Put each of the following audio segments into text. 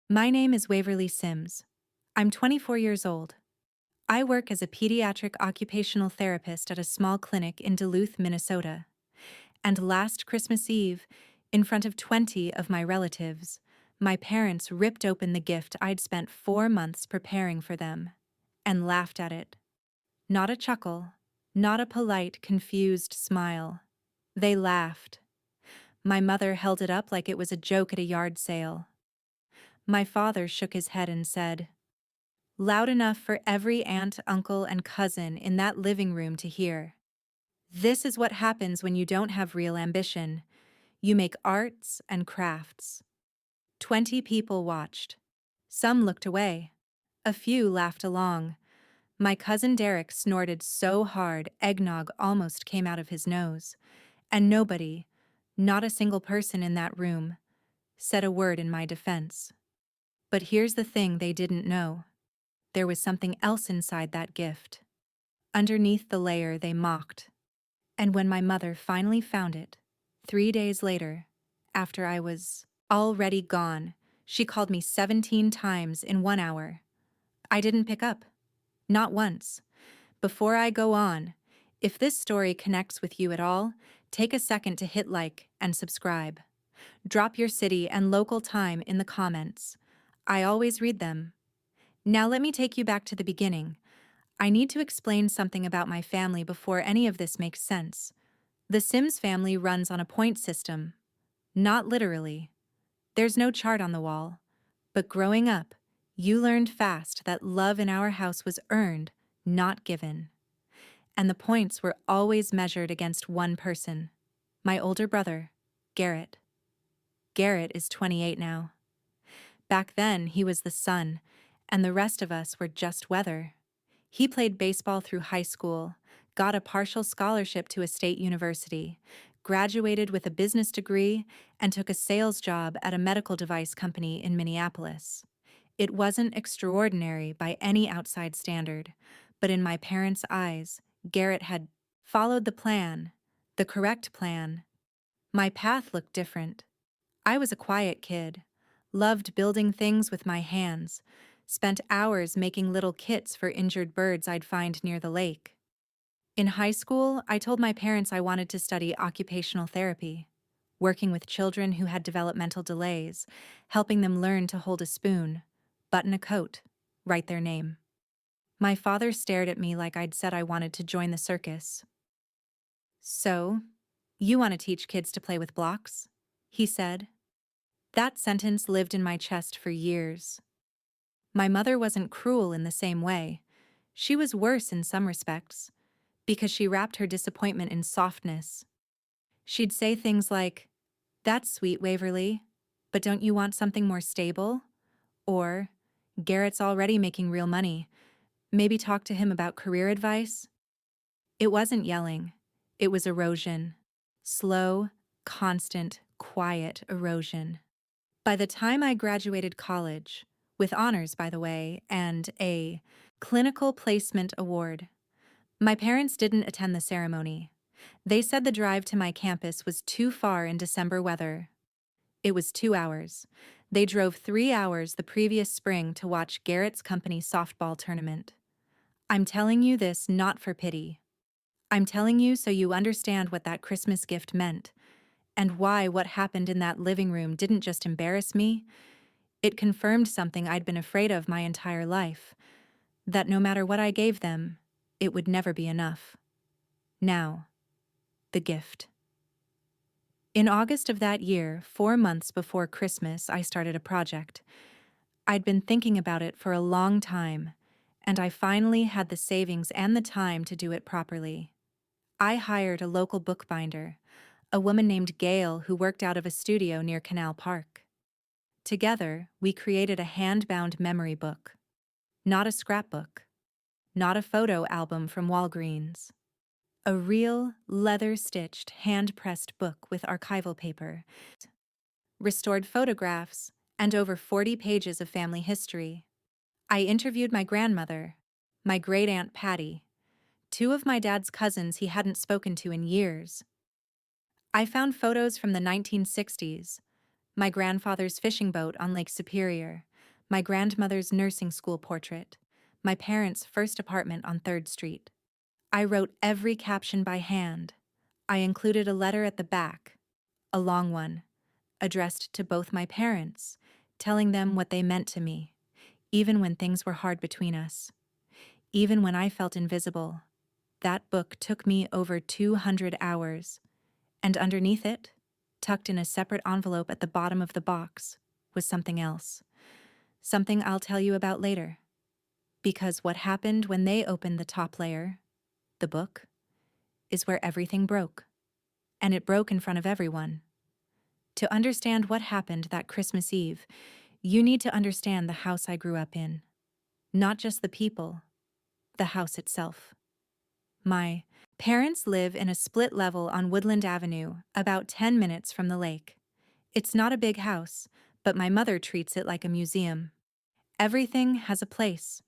My name is Waverly Sims. I'm 24 years old. I work as a pediatric occupational therapist at a small clinic in Duluth, Minnesota. And last Christmas Eve, in front of 20 of my relatives, my parents ripped open the gift I'd spent 4 months preparing for them and laughed at it. Not a chuckle, not a polite, confused smile. They laughed. My mother held it up like it was a joke at a yard sale. My father shook his head and said, loud enough for every aunt, uncle, and cousin in that living room to hear. This is what happens when you don't have real ambition. You make arts and crafts. 20 people watched. Some looked away. A few laughed along. My cousin Derek snorted so hard eggnog almost came out of his nose. And nobody, not a single person in that room, said a word in my defense. But here's the thing they didn't know. There was something else inside that gift. Underneath the layer they mocked. And when my mother finally found it, 3 days later, after I was already gone, she called me 17 times in 1 hour. I didn't pick up. Not once. Before I go on, if this story connects with you at all, take a second to hit like and subscribe. Drop your city and local time in the comments. I always read them. Now let me take you back to the beginning. I need to explain something about my family before any of this makes sense. The Sims family runs on a point system. Not literally. There's no chart on the wall. But growing up, you learned fast that love in our house was earned, not given. And the points were always measured against one person. My older brother, Garrett. Garrett is 28 now. Back then, he was the sun, and the rest of us were just weather. He played baseball through high school, got a partial scholarship to a state university, graduated with a business degree, and took a sales job at a medical device company in Minneapolis. It wasn't extraordinary by any outside standard, but in my parents' eyes, Garrett had followed the plan, the correct plan. My path looked different. I was a quiet kid, loved building things with my hands, spent hours making little kits for injured birds I'd find near the lake. In high school, I told my parents I wanted to study occupational therapy, working with children who had developmental delays, helping them learn to hold a spoon, button a coat, write their name. My father stared at me like I'd said I wanted to join the circus. So, you want to teach kids to play with blocks? He said. That sentence lived in my chest for years. My mother wasn't cruel in the same way. She was worse in some respects, because she wrapped her disappointment in softness. She'd say things like, "That's sweet, Waverly, but don't you want something more stable?" Or, "Garrett's already making real money. Maybe talk to him about career advice?" It wasn't yelling. It was erosion. Slow, constant, quiet erosion. By the time I graduated college, with honors, by the way, and a clinical placement award, my parents didn't attend the ceremony. They said the drive to my campus was too far in December weather. It was 2 hours. They drove 3 hours the previous spring to watch Garrett's company softball tournament. I'm telling you this not for pity. I'm telling you so you understand what that Christmas gift meant, and why what happened in that living room didn't just embarrass me, it confirmed something I'd been afraid of my entire life, that no matter what I gave them, it would never be enough. Now, the gift. In August of that year, 4 months before Christmas, I started a project. I'd been thinking about it for a long time, and I finally had the savings and the time to do it properly. I hired a local bookbinder, a woman named Gail who worked out of a studio near Canal Park. Together, we created a hand-bound memory book. Not a scrapbook. Not a photo album from Walgreens. A real, leather-stitched, hand-pressed book with archival paper, restored photographs, and over 40 pages of family history. I interviewed my grandmother, my great-aunt Patty, two of my dad's cousins he hadn't spoken to in years. I found photos from the 1960s, my grandfather's fishing boat on Lake Superior, my grandmother's nursing school portrait, my parents' first apartment on 3rd Street. I wrote every caption by hand. I included a letter at the back, a long one, addressed to both my parents, telling them what they meant to me, even when things were hard between us. Even when I felt invisible, that book took me over 200 hours, and underneath it, tucked in a separate envelope at the bottom of the box, was something else. Something I'll tell you about later. Because what happened when they opened the top layer, the book, is where everything broke. And it broke in front of everyone. To understand what happened that Christmas Eve, you need to understand the house I grew up in. Not just the people, the house itself. My parents live in a split level on Woodland Avenue, about 10 minutes from the lake. It's not a big house, but my mother treats it like a museum. Everything has a place.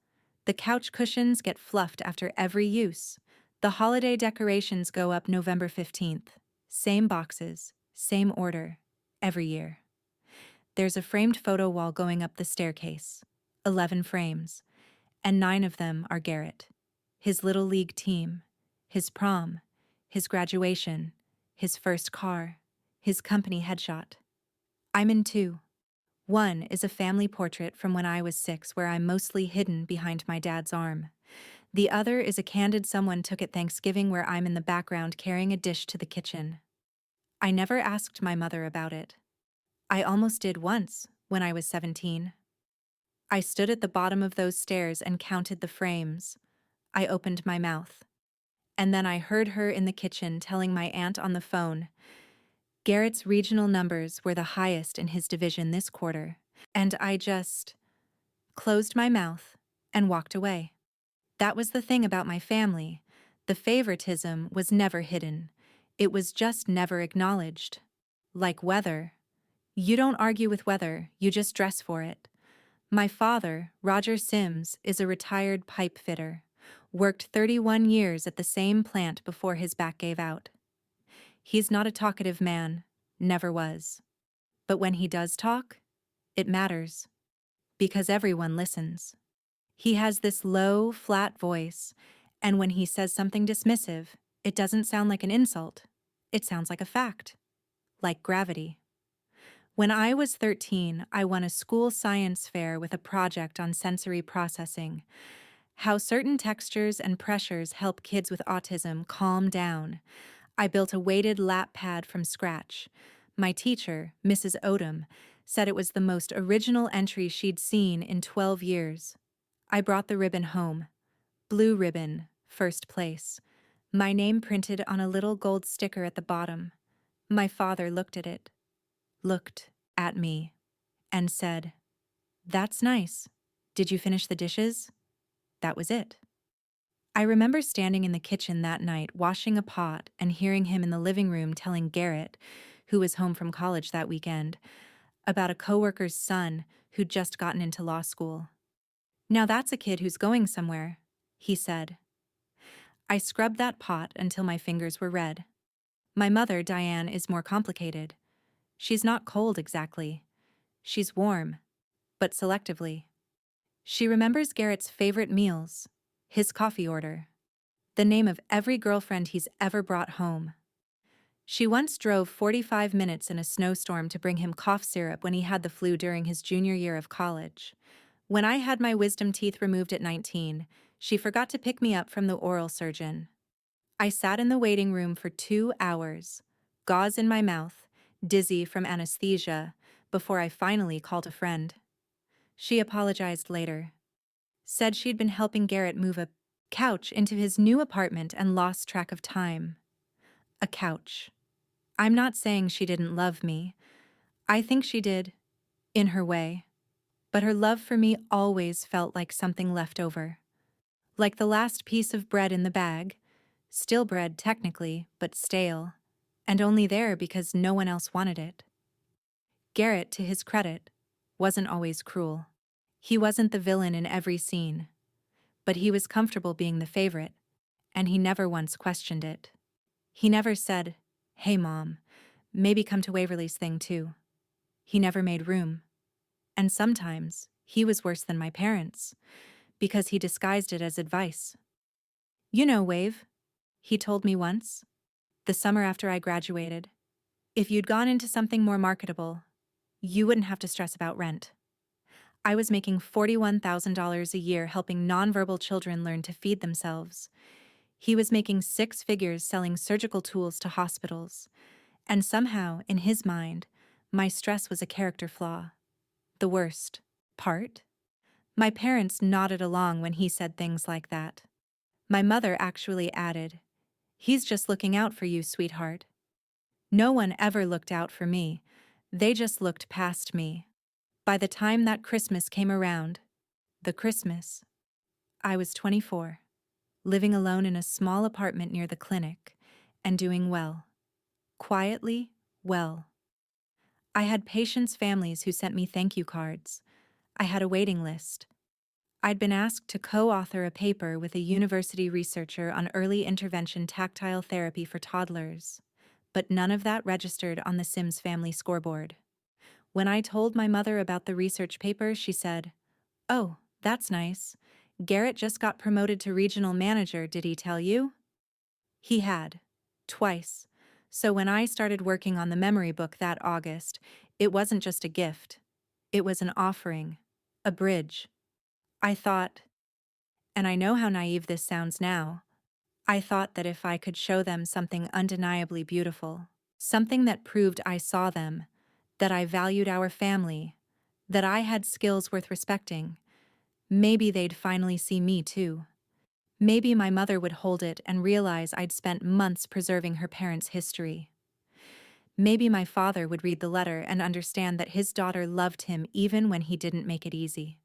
The couch cushions get fluffed after every use. The holiday decorations go up November 15th. Same boxes, same order, every year. There's a framed photo wall going up the staircase. 11 frames. And 9 of them are Garrett. His little league team. His prom. His graduation. His first car. His company headshot. I'm in 2. One is a family portrait from when I was 6 where I'm mostly hidden behind my dad's arm. The other is a candid someone took at Thanksgiving where I'm in the background carrying a dish to the kitchen. I never asked my mother about it. I almost did once, when I was 17. I stood at the bottom of those stairs and counted the frames. I opened my mouth. And then I heard her in the kitchen telling my aunt on the phone, Garrett's regional numbers were the highest in his division this quarter, and I just closed my mouth and walked away. That was the thing about my family. The favoritism was never hidden. It was just never acknowledged. Like weather. You don't argue with weather, you just dress for it. My father, Roger Sims, is a retired pipe fitter. Worked 31 years at the same plant before his back gave out. He's not a talkative man, never was. But when he does talk, it matters. Because everyone listens. He has this low, flat voice, and when he says something dismissive, it doesn't sound like an insult. It sounds like a fact. Like gravity. When I was 13, I won a school science fair with a project on sensory processing. How certain textures and pressures help kids with autism calm down. I built a weighted lap pad from scratch. My teacher, Mrs. Odom, said it was the most original entry she'd seen in 12 years. I brought the ribbon home. Blue ribbon, first place. My name printed on a little gold sticker at the bottom. My father looked at it, looked at me, and said, "That's nice. Did you finish the dishes?" That was it. I remember standing in the kitchen that night washing a pot and hearing him in the living room telling Garrett, who was home from college that weekend, about a coworker's son who'd just gotten into law school. "Now that's a kid who's going somewhere," he said. I scrubbed that pot until my fingers were red. My mother, Diane, is more complicated. She's not cold exactly. She's warm, but selectively. She remembers Garrett's favorite meals, his coffee order, the name of every girlfriend he's ever brought home. She once drove 45 minutes in a snowstorm to bring him cough syrup when he had the flu during his junior year of college. When I had my wisdom teeth removed at 19, she forgot to pick me up from the oral surgeon. I sat in the waiting room for 2 hours, gauze in my mouth, dizzy from anesthesia, before I finally called a friend. She apologized later. Said she'd been helping Garrett move a couch into his new apartment and lost track of time. A couch. I'm not saying she didn't love me. I think she did, in her way. But her love for me always felt like something left over. Like the last piece of bread in the bag. Still bread technically, but stale. And only there because no one else wanted it. Garrett, to his credit, wasn't always cruel. He wasn't the villain in every scene. But he was comfortable being the favorite, and he never once questioned it. He never said, "Hey, Mom, maybe come to Waverly's thing too." He never made room. And sometimes He was worse than my parents, because he disguised it as advice. You know, Wave, he told me once, the summer after I graduated. If you'd gone into something more marketable, you wouldn't have to stress about rent. I was making $41,000 a year helping nonverbal children learn to feed themselves. He was making six figures selling surgical tools to hospitals. And somehow, in his mind, my stress was a character flaw. The worst part? My parents nodded along when he said things like that. My mother actually added, "He's just looking out for you, sweetheart." No one ever looked out for me. They just looked past me. By the time that Christmas came around, the Christmas, I was 24, living alone in a small apartment near the clinic, and doing well. Quietly, well. I had patients' families who sent me thank you cards. I had a waiting list. I'd been asked to co-author a paper with a university researcher on early intervention tactile therapy for toddlers, but none of that registered on the Sims family scoreboard. When I told my mother about the research paper, she said, "Oh, that's nice. Garrett just got promoted to regional manager, did he tell you?" He had. Twice. So when I started working on the memory book that August, it wasn't just a gift. It was an offering. A bridge. I thought, and I know how naive this sounds now, I thought that if I could show them something undeniably beautiful, something that proved I saw them, that I valued our family, that I had skills worth respecting, maybe they'd finally see me too. Maybe my mother would hold it and realize I'd spent months preserving her parents' history. Maybe my father would read the letter and understand that his daughter loved him even when he didn't make it easy.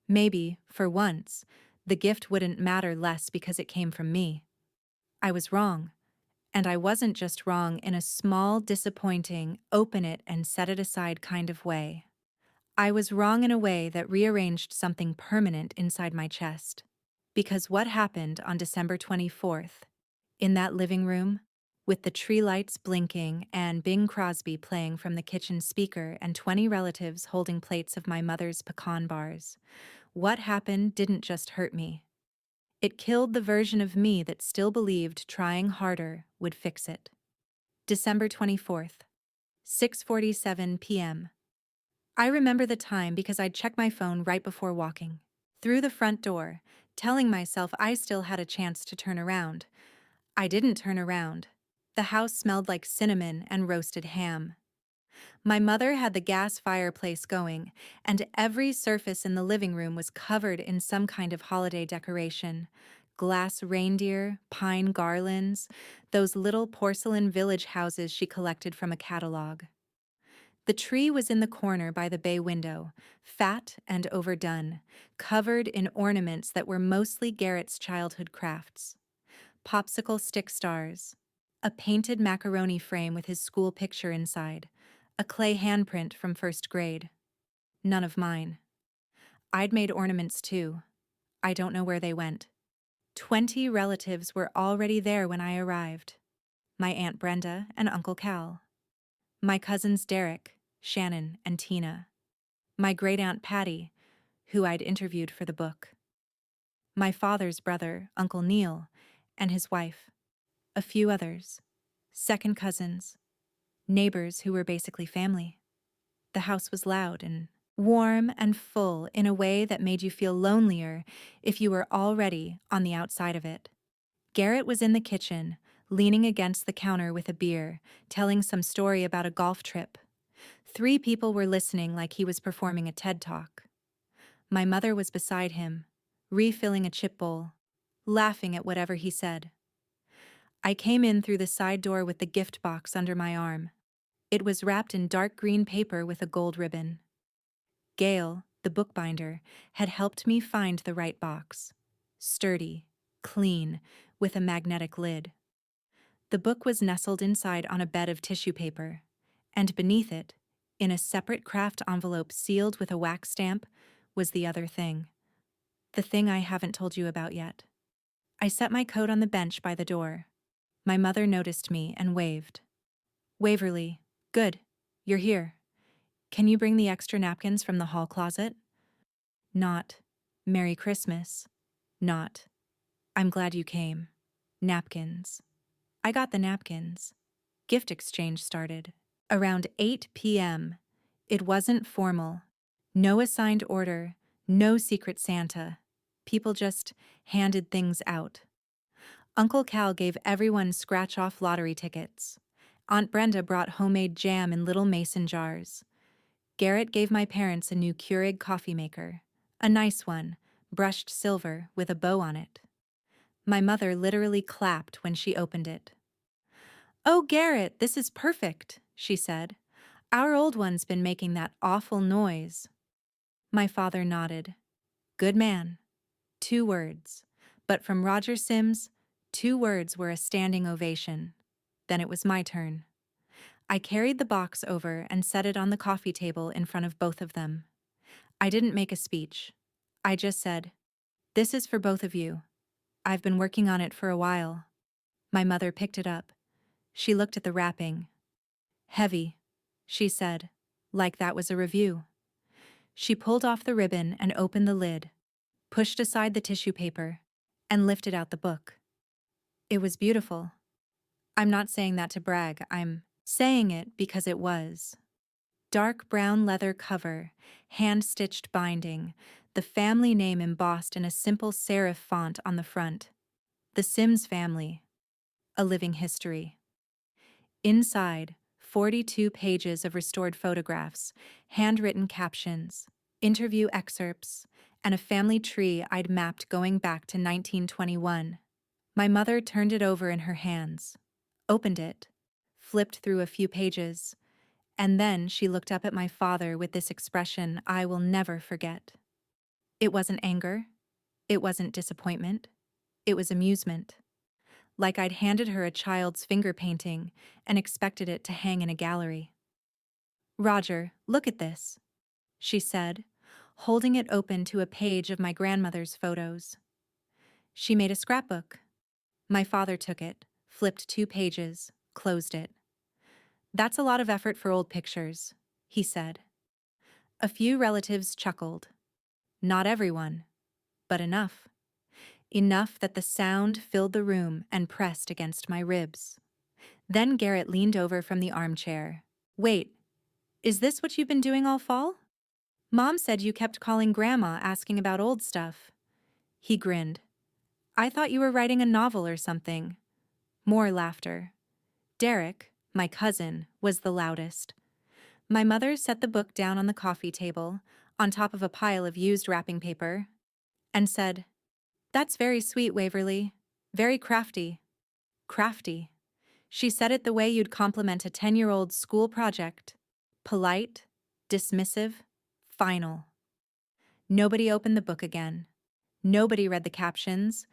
Maybe, for once, the gift wouldn't matter less because it came from me. I was wrong. And I wasn't just wrong in a small, disappointing, open it and set it aside kind of way. I was wrong in a way that rearranged something permanent inside my chest. Because what happened on December 24th, in that living room, with the tree lights blinking and Bing Crosby playing from the kitchen speaker and 20 relatives holding plates of my mother's pecan bars, what happened didn't just hurt me. It killed the version of me that still believed trying harder would fix it. December 24th, 6:47 p.m. I remember the time because I'd checked my phone right before walking through the front door, telling myself I still had a chance to turn around. I didn't turn around. The house smelled like cinnamon and roasted ham. My mother had the gas fireplace going, and every surface in the living room was covered in some kind of holiday decoration. Glass reindeer, pine garlands, those little porcelain village houses she collected from a catalog. The tree was in the corner by the bay window, fat and overdone, covered in ornaments that were mostly Garrett's childhood crafts. Popsicle stick stars, a painted macaroni frame with his school picture inside, a clay handprint from first grade. None of mine. I'd made ornaments too. I don't know where they went. 20 relatives were already there when I arrived. My Aunt Brenda and Uncle Cal. My cousins Derek, Shannon, and Tina. My great-aunt Patty, who I'd interviewed for the book. My father's brother, Uncle Neil, and his wife. A few others. Second cousins. Neighbors who were basically family. The house was loud and warm and full in a way that made you feel lonelier if you were already on the outside of it. Garrett was in the kitchen, leaning against the counter with a beer, telling some story about a golf trip. 3 people were listening like he was performing a TED Talk. My mother was beside him, refilling a chip bowl, laughing at whatever he said. I came in through the side door with the gift box under my arm. It was wrapped in dark green paper with a gold ribbon. Gail, the bookbinder, had helped me find the right box. Sturdy, clean, with a magnetic lid. The book was nestled inside on a bed of tissue paper, and beneath it, in a separate craft envelope sealed with a wax stamp, was the other thing. The thing I haven't told you about yet. I set my coat on the bench by the door. My mother noticed me and waved. "Waverly, good, you're here. Can you bring the extra napkins from the hall closet?" Not, Merry Christmas. Not, I'm glad you came. Napkins. I got the napkins. Gift exchange started. Around 8 p.m. It wasn't formal. No assigned order, no secret Santa. People just handed things out. Uncle Cal gave everyone scratch-off lottery tickets. Aunt Brenda brought homemade jam in little mason jars. Garrett gave my parents a new Keurig coffee maker. A nice one, brushed silver with a bow on it. My mother literally clapped when she opened it. "Oh, Garrett, this is perfect," she said. "Our old one's been making that awful noise." My father nodded. Good man. 2 words. But from Roger Sims, 2 words were a standing ovation. Then it was my turn. I carried the box over and set it on the coffee table in front of both of them. I didn't make a speech. I just said, "This is for both of you. I've been working on it for a while." My mother picked it up. She looked at the wrapping. "Heavy," she said, like that was a review. She pulled off the ribbon and opened the lid, pushed aside the tissue paper, and lifted out the book. It was beautiful. I'm not saying that to brag, I'm saying it because it was. Dark brown leather cover, hand-stitched binding, the family name embossed in a simple serif font on the front. The Sims family. A living history. Inside, 42 pages of restored photographs, handwritten captions, interview excerpts, and a family tree I'd mapped going back to 1921. My mother turned it over in her hands, opened it, flipped through a few pages, and then she looked up at my father with this expression I will never forget. It wasn't anger. It wasn't disappointment. It was amusement. Like I'd handed her a child's finger painting and expected it to hang in a gallery. "Roger, look at this," she said, holding it open to a page of my grandmother's photos. She made a scrapbook. My father took it, flipped 2 pages, closed it. "That's a lot of effort for old pictures," he said. A few relatives chuckled. Not everyone, but enough. Enough that the sound filled the room and pressed against my ribs. Then Garrett leaned over from the armchair. "Wait, is this what you've been doing all fall? Mom said you kept calling Grandma asking about old stuff." He grinned. "I thought you were writing a novel or something." More laughter. Derek, my cousin, was the loudest. My mother set the book down on the coffee table, on top of a pile of used wrapping paper, and said, "That's very sweet, Waverly. Very crafty." Crafty. She said it the way you'd compliment a 10-year-old school project. Polite, dismissive, final. Nobody opened the book again. Nobody read the captions.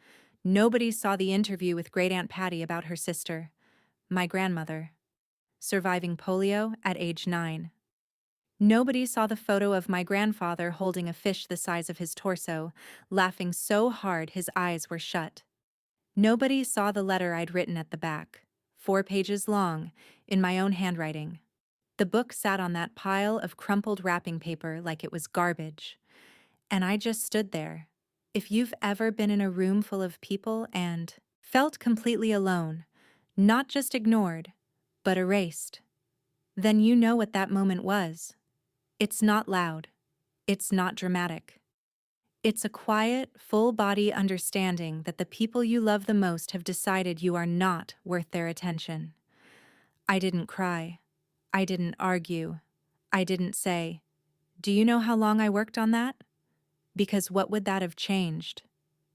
Nobody saw the interview with Great Aunt Patty about her sister, my grandmother, surviving polio at age 9. Nobody saw the photo of my grandfather holding a fish the size of his torso, laughing so hard his eyes were shut. Nobody saw the letter I'd written at the back, 4 pages long, in my own handwriting. The book sat on that pile of crumpled wrapping paper like it was garbage. And I just stood there. If you've ever been in a room full of people and felt completely alone, not just ignored, but erased, then you know what that moment was. It's not loud. It's not dramatic. It's a quiet, full-body understanding that the people you love the most have decided you are not worth their attention. I didn't cry. I didn't argue. I didn't say, "Do you know how long I worked on that?" Because what would that have changed?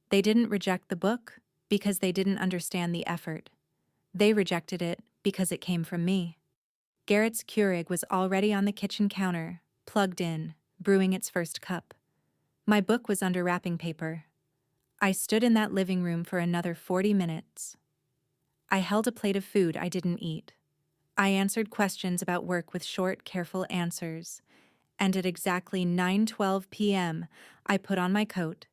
They didn't reject the book because they didn't understand the effort. They rejected it because it came from me. Garrett's Keurig was already on the kitchen counter, plugged in, brewing its first cup. My book was under wrapping paper. I stood in that living room for another 40 minutes. I held a plate of food I didn't eat. I answered questions about work with short, careful answers. And at exactly 9:12 p.m., I put on my coat,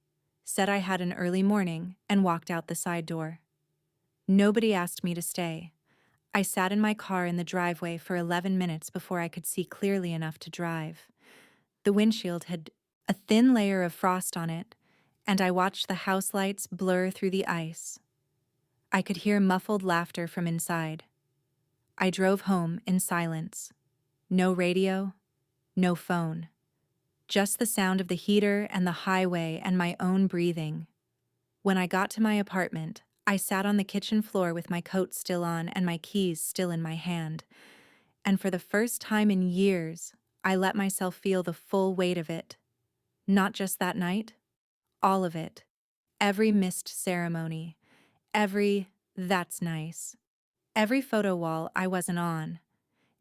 said I had an early morning, and walked out the side door. Nobody asked me to stay. I sat in my car in the driveway for 11 minutes before I could see clearly enough to drive. The windshield had a thin layer of frost on it, and I watched the house lights blur through the ice. I could hear muffled laughter from inside. I drove home in silence. No radio, no phone. Just the sound of the heater and the highway and my own breathing. When I got to my apartment, I sat on the kitchen floor with my coat still on and my keys still in my hand. And for the first time in years, I let myself feel the full weight of it. Not just that night, all of it. Every missed ceremony. Every "that's nice." Every photo wall I wasn't on.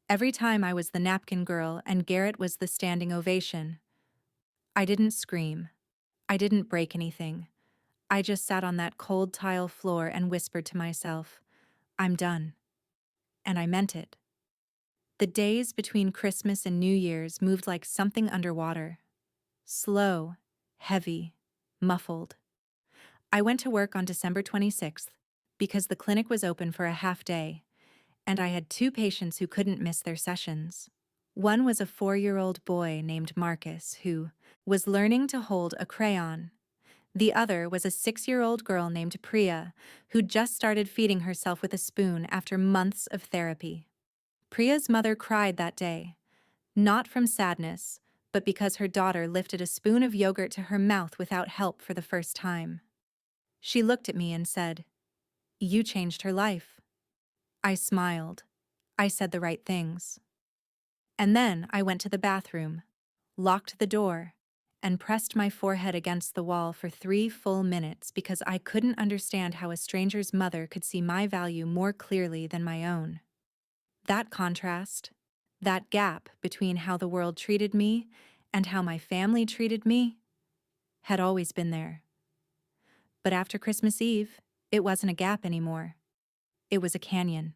Every time I was the napkin girl and Garrett was the standing ovation. I didn't scream. I didn't break anything. I just sat on that cold tile floor and whispered to myself, I'm done. And I meant it. The days between Christmas and New Year's moved like something underwater. Slow, heavy, muffled. I went to work on December 26th because the clinic was open for a half day, and I had 2 patients who couldn't miss their sessions. One was a 4-year-old boy named Marcus who was learning to hold a crayon. The other was a 6-year-old girl named Priya who just started feeding herself with a spoon after months of therapy. Priya's mother cried that day, not from sadness, but because her daughter lifted a spoon of yogurt to her mouth without help for the first time. She looked at me and said, "You changed her life." I smiled. I said the right things. And then I went to the bathroom, locked the door, and pressed my forehead against the wall for 3 full minutes because I couldn't understand how a stranger's mother could see my value more clearly than my own. That contrast, that gap between how the world treated me and how my family treated me, had always been there. But after Christmas Eve, it wasn't a gap anymore. It was a canyon.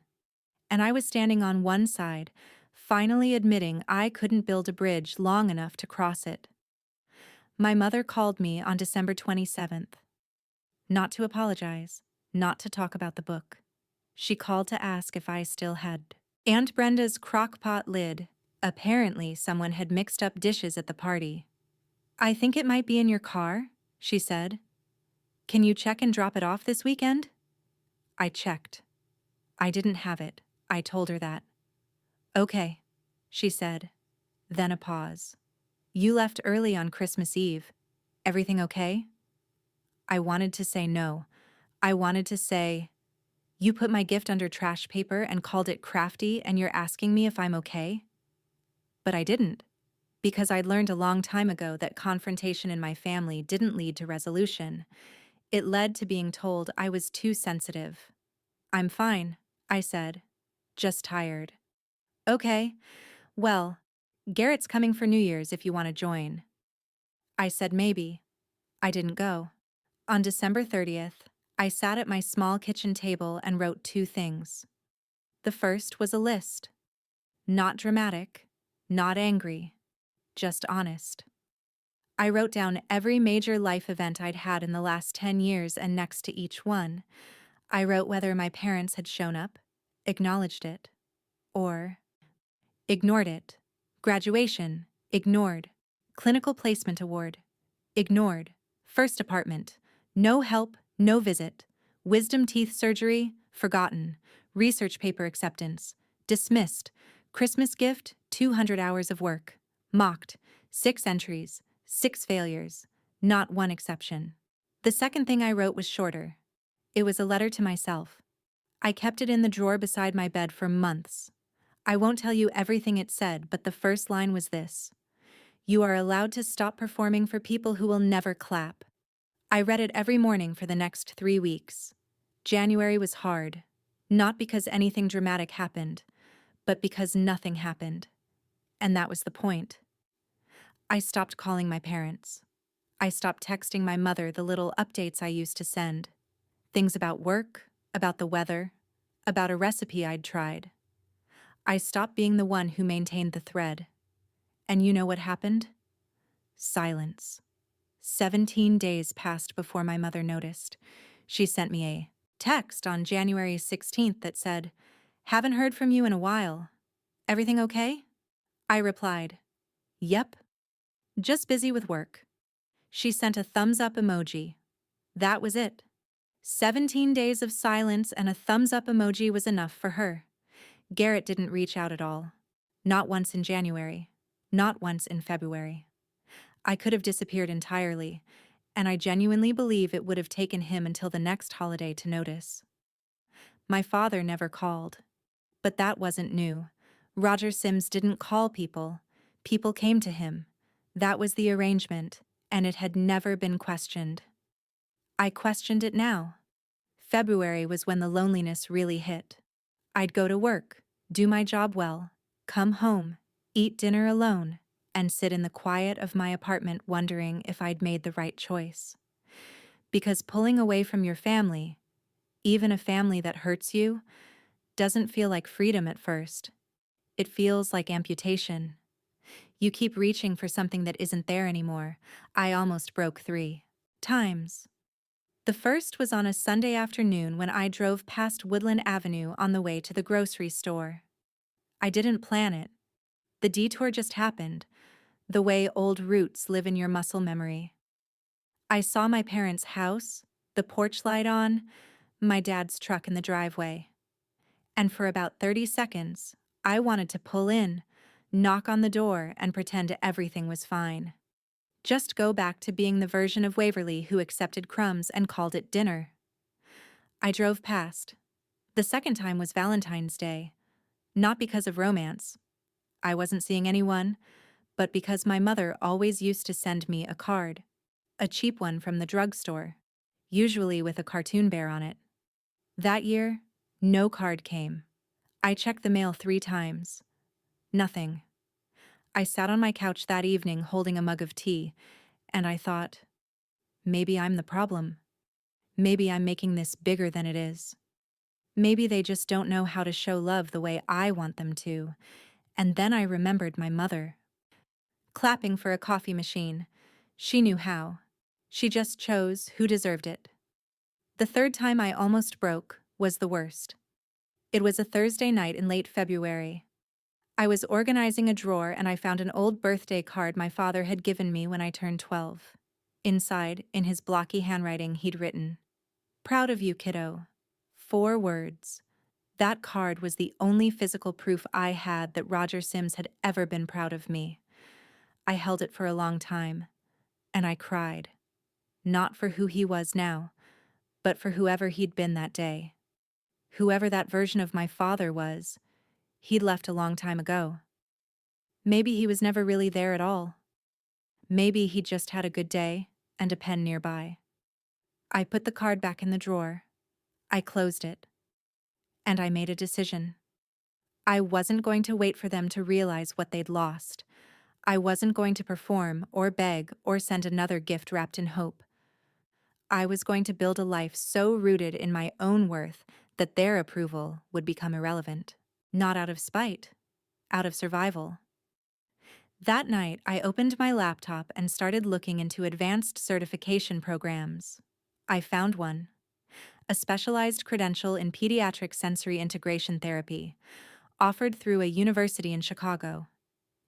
And I was standing on one side, finally admitting I couldn't build a bridge long enough to cross it. My mother called me on December 27th. Not to apologize, not to talk about the book. She called to ask if I still had Aunt Brenda's crock-pot lid. Apparently, someone had mixed up dishes at the party. "I think it might be in your car," she said. "Can you check and drop it off this weekend?" I checked. I didn't have it. I told her that. "Okay," she said. Then a pause. "You left early on Christmas Eve. Everything okay?" I wanted to say no. I wanted to say, "You put my gift under trash paper and called it crafty and you're asking me if I'm okay?" But I didn't, because I'd learned a long time ago that confrontation in my family didn't lead to resolution. It led to being told I was too sensitive. "I'm fine," I said. "Just tired." "Okay, well, Garrett's coming for New Year's if you want to join." I said maybe. I didn't go. On December 30th, I sat at my small kitchen table and wrote 2 things. The first was a list. Not dramatic, not angry, just honest. I wrote down every major life event I'd had in the last 10 years, and next to each one, I wrote whether my parents had shown up, acknowledged it, or ignored it. Graduation, ignored. Clinical placement award, ignored. First apartment, no help, no visit. Wisdom teeth surgery, forgotten. Research paper acceptance, dismissed. Christmas gift, 200 hours of work. Mocked, 6 entries, 6 failures, not one exception. The second thing I wrote was shorter. It was a letter to myself. I kept it in the drawer beside my bed for months. I won't tell you everything it said, but the first line was this: "You are allowed to stop performing for people who will never clap." I read it every morning for the next 3 weeks. January was hard, not because anything dramatic happened, but because nothing happened. And that was the point. I stopped calling my parents. I stopped texting my mother the little updates I used to send. Things about work, about the weather, about a recipe I'd tried. I stopped being the one who maintained the thread. And you know what happened? Silence. 17 days passed before my mother noticed. She sent me a text on January 16th that said, "Haven't heard from you in a while. Everything okay?" I replied, "Yep." Just busy with work. She sent a thumbs up emoji. That was it. 17 days of silence and a thumbs up emoji was enough for her. Garrett didn't reach out at all. Not once in January. Not once in February. I could have disappeared entirely, and I genuinely believe it would have taken him until the next holiday to notice. My father never called. But that wasn't new. Roger Sims didn't call people. People came to him. That was the arrangement, and it had never been questioned. I questioned it now. February was when the loneliness really hit. I'd go to work, do my job well, come home, eat dinner alone, and sit in the quiet of my apartment wondering if I'd made the right choice. Because pulling away from your family, even a family that hurts you, doesn't feel like freedom at first. It feels like amputation. You keep reaching for something that isn't there anymore. I almost broke 3 times. The first was on a Sunday afternoon when I drove past Woodland Avenue on the way to the grocery store. I didn't plan it. The detour just happened, the way old roots live in your muscle memory. I saw my parents' house, the porch light on, my dad's truck in the driveway. And for about 30 seconds, I wanted to pull in, knock on the door, and pretend everything was fine. Just go back to being the version of Waverly who accepted crumbs and called it dinner. I drove past. The second time was Valentine's Day. Not because of romance. I wasn't seeing anyone, but because my mother always used to send me a card. A cheap one from the drugstore, usually with a cartoon bear on it. That year, no card came. I checked the mail 3 times. Nothing. I sat on my couch that evening holding a mug of tea, and I thought, maybe I'm the problem. Maybe I'm making this bigger than it is. Maybe they just don't know how to show love the way I want them to. And then I remembered my mother. Clapping for a coffee machine. She knew how. She just chose who deserved it. The third time I almost broke was the worst. It was a Thursday night in late February. I was organizing a drawer and I found an old birthday card my father had given me when I turned 12. Inside, in his blocky handwriting, he'd written, "Proud of you, kiddo." 4 words. That card was the only physical proof I had that Roger Sims had ever been proud of me. I held it for a long time, and I cried. Not for who he was now, but for whoever he'd been that day. Whoever that version of my father was, he'd left a long time ago. Maybe he was never really there at all. Maybe he just had a good day and a pen nearby. I put the card back in the drawer. I closed it. And I made a decision. I wasn't going to wait for them to realize what they'd lost. I wasn't going to perform or beg or send another gift wrapped in hope. I was going to build a life so rooted in my own worth that their approval would become irrelevant. Not out of spite, out of survival. That night, I opened my laptop and started looking into advanced certification programs. I found one. A specialized credential in pediatric sensory integration therapy, offered through a university in Chicago.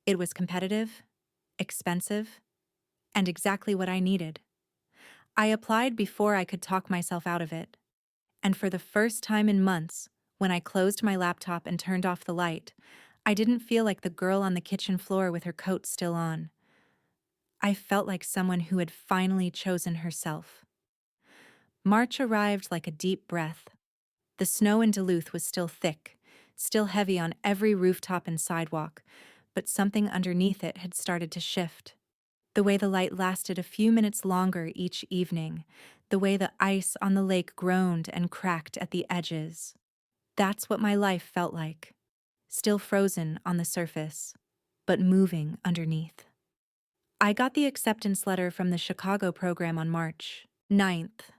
It was competitive, expensive, and exactly what I needed. I applied before I could talk myself out of it. And for the first time in months, when I closed my laptop and turned off the light, I didn't feel like the girl on the kitchen floor with her coat still on. I felt like someone who had finally chosen herself. March arrived like a deep breath. The snow in Duluth was still thick, still heavy on every rooftop and sidewalk, but something underneath it had started to shift. The way the light lasted a few minutes longer each evening, the way the ice on the lake groaned and cracked at the edges. That's what my life felt like. Still frozen on the surface, but moving underneath. I got the acceptance letter from the Chicago program on March 9th.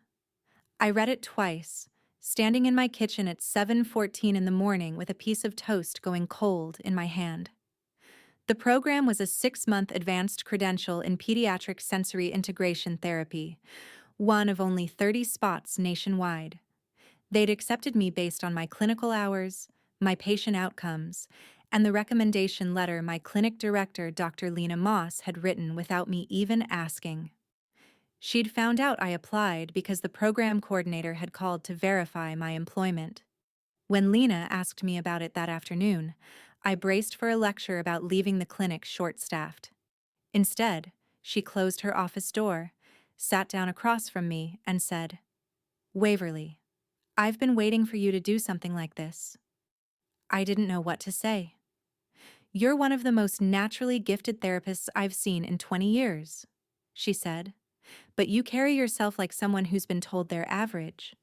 I read it twice, standing in my kitchen at 7:14 in the morning with a piece of toast going cold in my hand. The program was a 6-month advanced credential in pediatric sensory integration therapy, one of only 30 spots nationwide. They'd accepted me based on my clinical hours, my patient outcomes, and the recommendation letter my clinic director, Dr. Lena Moss, had written without me even asking. She'd found out I applied because the program coordinator had called to verify my employment. When Lena asked me about it that afternoon, I braced for a lecture about leaving the clinic short-staffed. Instead, she closed her office door, sat down across from me, and said, "Waverly, I've been waiting for you to do something like this." I didn't know what to say. "You're one of the most naturally gifted therapists I've seen in 20 years," she said, "but you carry yourself like someone who's been told they're average.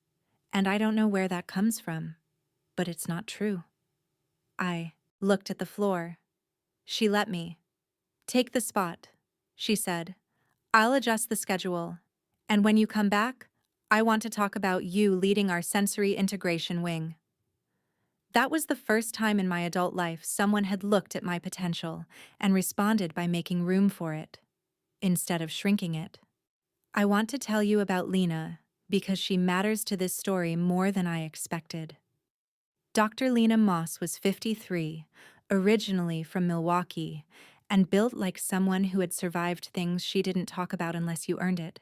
And I don't know where that comes from, but it's not true." I looked at the floor. She let me. "Take the spot," she said. "I'll adjust the schedule. And when you come back, I want to talk about you leading our sensory integration wing." That was the first time in my adult life someone had looked at my potential and responded by making room for it, instead of shrinking it. I want to tell you about Lena because she matters to this story more than I expected. Dr. Lena Moss was 53, originally from Milwaukee, and built like someone who had survived things she didn't talk about unless you earned it.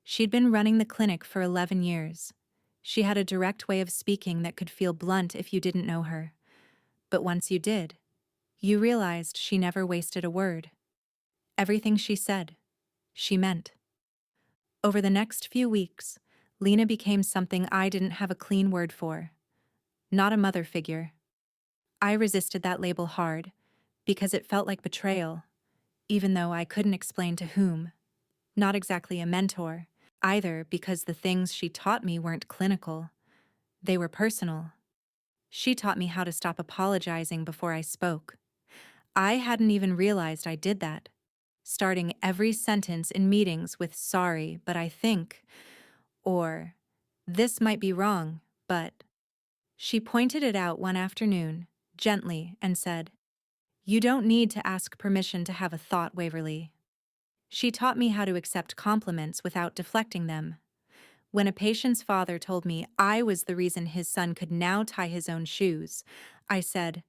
She'd been running the clinic for 11 years. She had a direct way of speaking that could feel blunt if you didn't know her. But once you did, you realized she never wasted a word. Everything she said, she meant. Over the next few weeks, Lena became something I didn't have a clean word for. Not a mother figure. I resisted that label hard, because it felt like betrayal, even though I couldn't explain to whom. Not exactly a mentor, either, because the things she taught me weren't clinical. They were personal. She taught me how to stop apologizing before I spoke. I hadn't even realized I did that, starting every sentence in meetings with "sorry, but I think," or "this might be wrong, but." She pointed it out one afternoon, gently, and said, "You don't need to ask permission to have a thought, Waverly." She taught me how to accept compliments without deflecting them. When a patient's father told me I was the reason his son could now tie his own shoes, I said,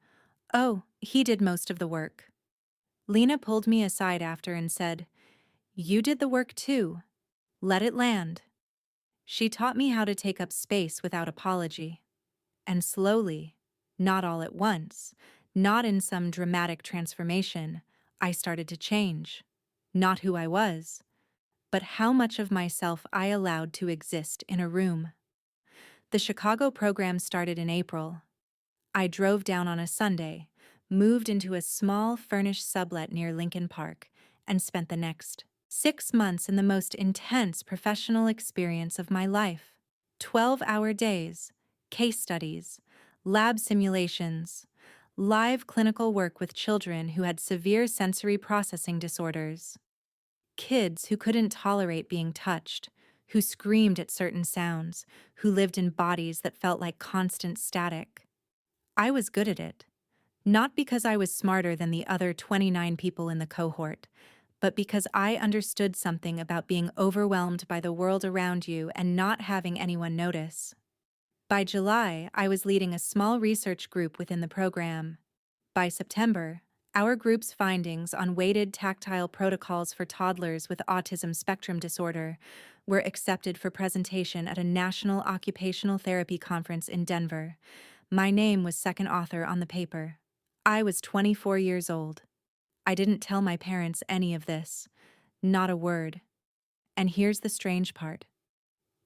"Oh, he did most of the work." Lena pulled me aside after and said, "You did the work too. Let it land." She taught me how to take up space without apology. And slowly, not all at once, not in some dramatic transformation, I started to change. Not who I was, but how much of myself I allowed to exist in a room. The Chicago program started in April. I drove down on a Sunday, moved into a small furnished sublet near Lincoln Park, and spent the next 6 months in the most intense professional experience of my life. 12-hour days, case studies, lab simulations, live clinical work with children who had severe sensory processing disorders. Kids who couldn't tolerate being touched, who screamed at certain sounds, who lived in bodies that felt like constant static. I was good at it, not because I was smarter than the other 29 people in the cohort, but because I understood something about being overwhelmed by the world around you and not having anyone notice. By July, I was leading a small research group within the program. By September, our group's findings on weighted tactile protocols for toddlers with autism spectrum disorder were accepted for presentation at a national occupational therapy conference in Denver. My name was second author on the paper. I was 24 years old. I didn't tell my parents any of this. Not a word. And here's the strange part.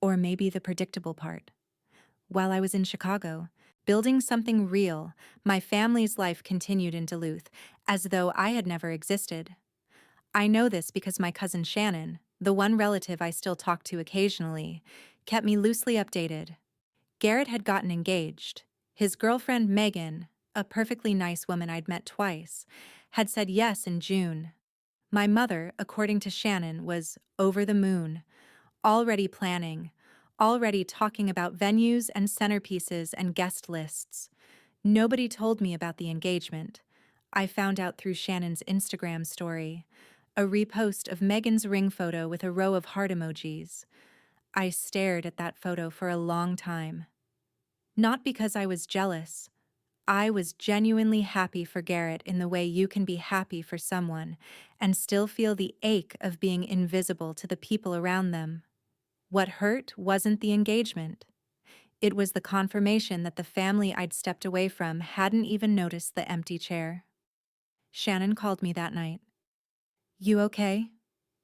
Or maybe the predictable part. While I was in Chicago, building something real, my family's life continued in Duluth, as though I had never existed. I know this because my cousin Shannon, the one relative I still talk to occasionally, kept me loosely updated. Garrett had gotten engaged. His girlfriend Megan, a perfectly nice woman I'd met twice, had said yes in June. My mother, according to Shannon, was over the moon, already planning, already talking about venues and centerpieces and guest lists. Nobody told me about the engagement. I found out through Shannon's Instagram story, a repost of Megan's ring photo with a row of heart emojis. I stared at that photo for a long time. Not because I was jealous. I was genuinely happy for Garrett in the way you can be happy for someone and still feel the ache of being invisible to the people around them. What hurt wasn't the engagement. It was the confirmation that the family I'd stepped away from hadn't even noticed the empty chair. Shannon called me that night. "You okay?"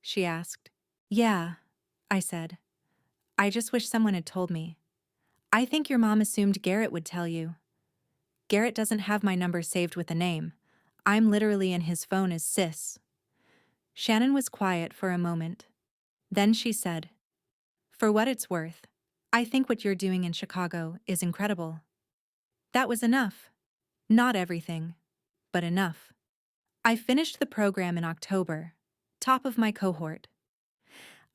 she asked. "Yeah," I said. "I just wish someone had told me. I think your mom assumed Garrett would tell you. Garrett doesn't have my number saved with a name. I'm literally in his phone as Sis." Shannon was quiet for a moment. Then she said, "For what it's worth, I think what you're doing in Chicago is incredible." That was enough. Not everything, but enough. I finished the program in October, top of my cohort.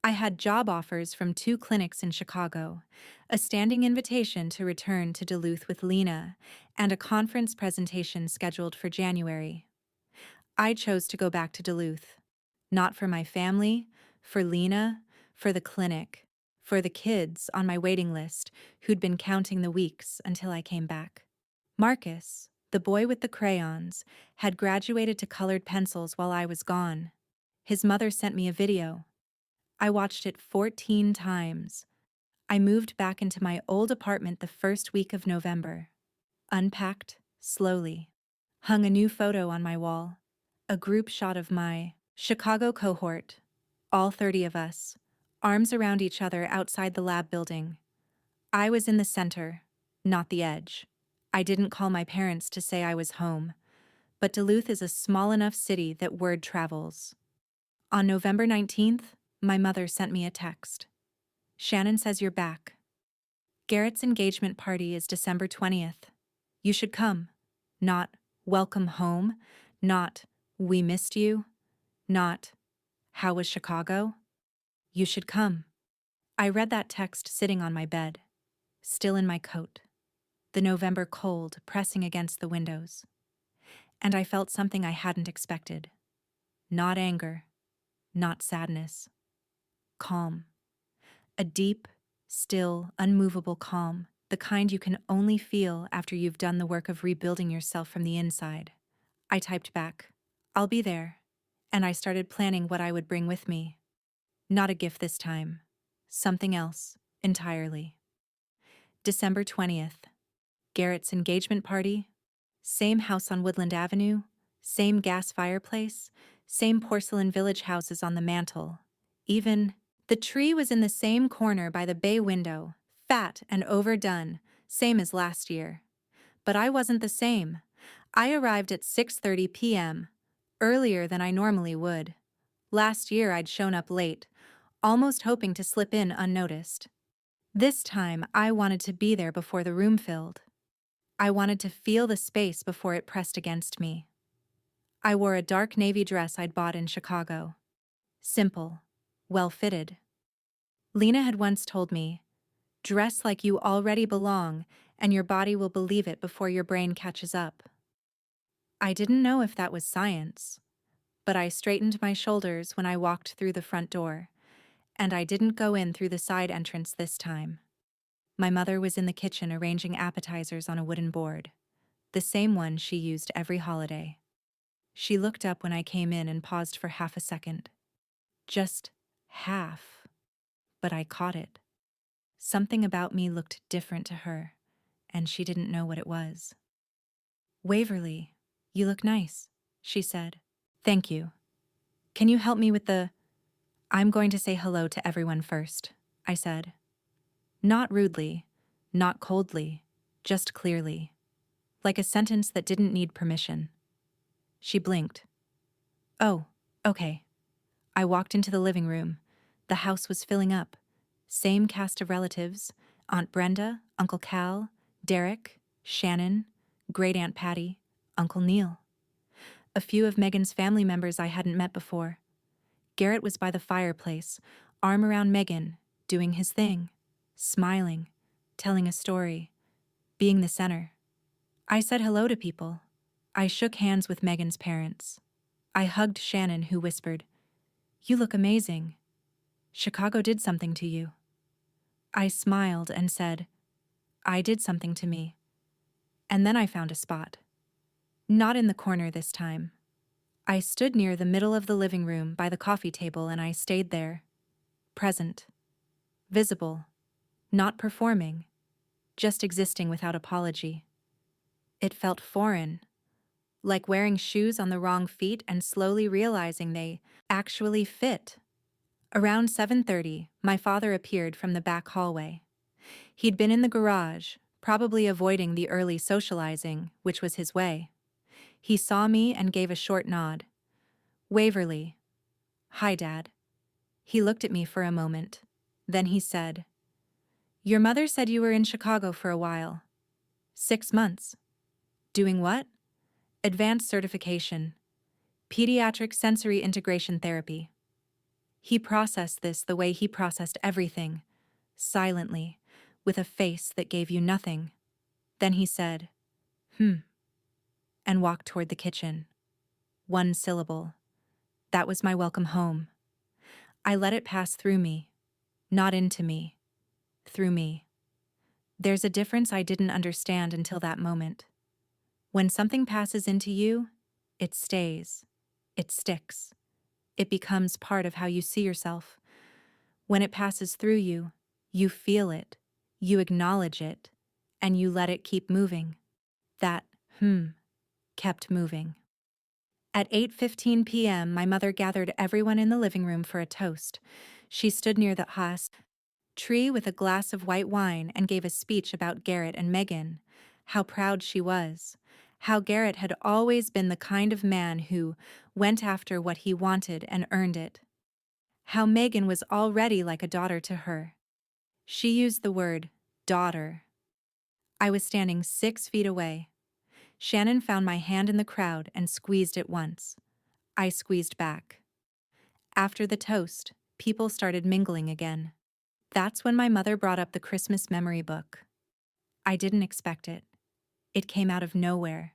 I had job offers from 2 clinics in Chicago, a standing invitation to return to Duluth with Lena, and a conference presentation scheduled for January. I chose to go back to Duluth. Not for my family, for Lena, for the clinic, for the kids on my waiting list who'd been counting the weeks until I came back. Marcus, the boy with the crayons, had graduated to colored pencils while I was gone. His mother sent me a video. I watched it 14 times. I moved back into my old apartment the first week of November. Unpacked, slowly. Hung a new photo on my wall. A group shot of my Chicago cohort. All 30 of us. Arms around each other outside the lab building. I was in the center, not the edge. I didn't call my parents to say I was home. But Duluth is a small enough city that word travels. On November 19th, my mother sent me a text. "Shannon says you're back. Garrett's engagement party is December 20th. You should come." Not, "Welcome home," not, "We missed you," not, "How was Chicago?" "You should come." I read that text sitting on my bed, still in my coat, the November cold pressing against the windows. And I felt something I hadn't expected. Not anger, not sadness. Calm. A deep, still, unmovable calm, the kind you can only feel after you've done the work of rebuilding yourself from the inside. I typed back, "I'll be there," and I started planning what I would bring with me. Not a gift this time. Something else, entirely. December 20th. Garrett's engagement party. Same house on Woodland Avenue. Same gas fireplace. Same porcelain village houses on the mantel. Even the tree was in the same corner by the bay window, fat and overdone, same as last year. But I wasn't the same. I arrived at 6:30 p.m., earlier than I normally would. Last year I'd shown up late, almost hoping to slip in unnoticed. This time I wanted to be there before the room filled. I wanted to feel the space before it pressed against me. I wore a dark navy dress I'd bought in Chicago. Simple, well-fitted. Lena had once told me, "Dress like you already belong, and your body will believe it before your brain catches up." I didn't know if that was science, but I straightened my shoulders when I walked through the front door, and I didn't go in through the side entrance this time. My mother was in the kitchen arranging appetizers on a wooden board, the same one she used every holiday. She looked up when I came in and paused for half a second. Just half. But I caught it. Something about me looked different to her, and she didn't know what it was. "Waverly, you look nice," she said. "Thank you. Can you help me with the—" "I'm going to say hello to everyone first," I said. Not rudely, not coldly, just clearly. Like a sentence that didn't need permission. She blinked. "Oh, okay." I walked into the living room. The house was filling up. Same cast of relatives: Aunt Brenda, Uncle Cal, Derek, Shannon, Great Aunt Patty, Uncle Neil. A few of Megan's family members I hadn't met before. Garrett was by the fireplace, arm around Megan, doing his thing, smiling, telling a story, being the center. I said hello to people. I shook hands with Megan's parents. I hugged Shannon, who whispered, "You look amazing. Chicago did something to you." I smiled and said, "I did something to me." And then I found a spot. Not in the corner this time. I stood near the middle of the living room by the coffee table and I stayed there. Present. Visible. Not performing. Just existing without apology. It felt foreign. Like wearing shoes on the wrong feet and slowly realizing they actually fit. Around 7:30, my father appeared from the back hallway. He'd been in the garage, probably avoiding the early socializing, which was his way. He saw me and gave a short nod. Waverly. Hi, Dad. He looked at me for a moment. Then he said, Your mother said you were in Chicago for a while. 6 months. Doing what? Advanced certification. Pediatric sensory integration therapy. He processed this the way he processed everything, silently, with a face that gave you nothing. Then he said, and walked toward the kitchen. One syllable. That was my welcome home. I let it pass through me, not into me, through me. There's a difference I didn't understand until that moment. When something passes into you, it stays. It sticks. It becomes part of how you see yourself. When it passes through you, you feel it, you acknowledge it, and you let it keep moving. That, kept moving. At 8:15 p.m., my mother gathered everyone in the living room for a toast. She stood near the Haas tree with a glass of white wine and gave a speech about Garrett and Megan, how proud she was, how Garrett had always been the kind of man who went after what he wanted and earned it, how Megan was already like a daughter to her. She used the word daughter. I was standing 6 feet away. Shannon found my hand in the crowd and squeezed it once. I squeezed back. After the toast, people started mingling again. That's when my mother brought up the Christmas memory book. I didn't expect it. It came out of nowhere,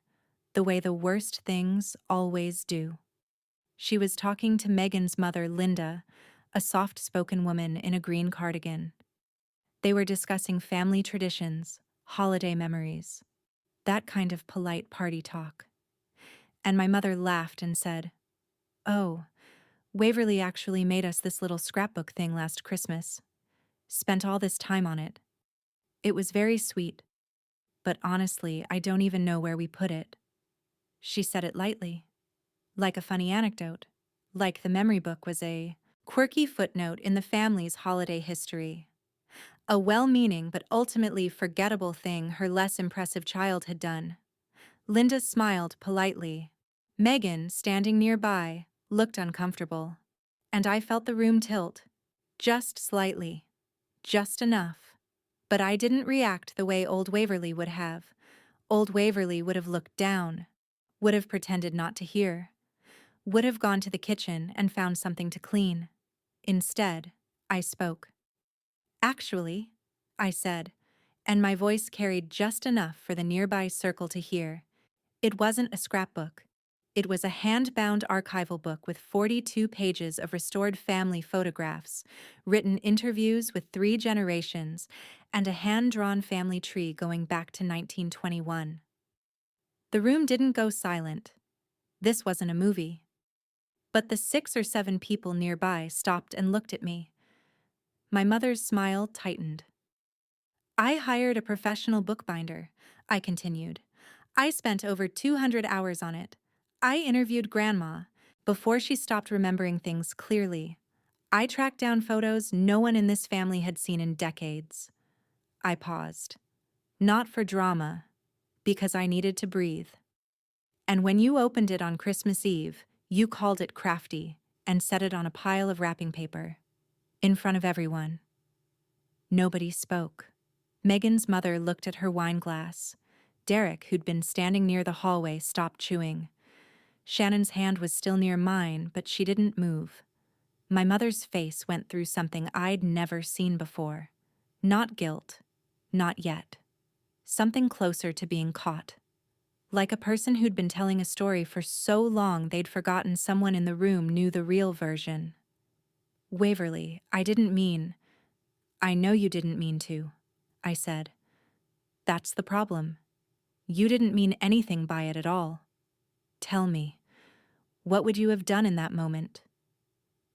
the way the worst things always do. She was talking to Megan's mother, Linda, a soft-spoken woman in a green cardigan. They were discussing family traditions, holiday memories, that kind of polite party talk. And my mother laughed and said, Oh, Waverly actually made us this little scrapbook thing last Christmas. Spent all this time on it. It was very sweet, but honestly, I don't even know where we put it. She said it lightly, like a funny anecdote, like the memory book was a quirky footnote in the family's holiday history. A well-meaning but ultimately forgettable thing her less impressive child had done. Linda smiled politely. Megan, standing nearby, looked uncomfortable. And I felt the room tilt. Just slightly. Just enough. But I didn't react the way old Waverly would have. Old Waverly would have looked down, would have pretended not to hear, would have gone to the kitchen and found something to clean. Instead, I spoke. Actually, I said, and my voice carried just enough for the nearby circle to hear. It wasn't a scrapbook. It was a hand-bound archival book with 42 pages of restored family photographs, written interviews with 3 generations, and a hand-drawn family tree going back to 1921. The room didn't go silent. This wasn't a movie. But the 6 or 7 people nearby stopped and looked at me. My mother's smile tightened. I hired a professional bookbinder, I continued. I spent over 200 hours on it. I interviewed Grandma before she stopped remembering things clearly. I tracked down photos no one in this family had seen in decades. I paused. Not for drama, because I needed to breathe. And when you opened it on Christmas Eve, you called it crafty and set it on a pile of wrapping paper. In front of everyone. Nobody spoke. Megan's mother looked at her wine glass. Derek, who'd been standing near the hallway, stopped chewing. Shannon's hand was still near mine, but she didn't move. My mother's face went through something I'd never seen before. Not guilt. Not yet. Something closer to being caught. Like a person who'd been telling a story for so long they'd forgotten someone in the room knew the real version. Waverly, I didn't mean. I know you didn't mean to, I said. That's the problem. You didn't mean anything by it at all. Tell me, what would you have done in that moment?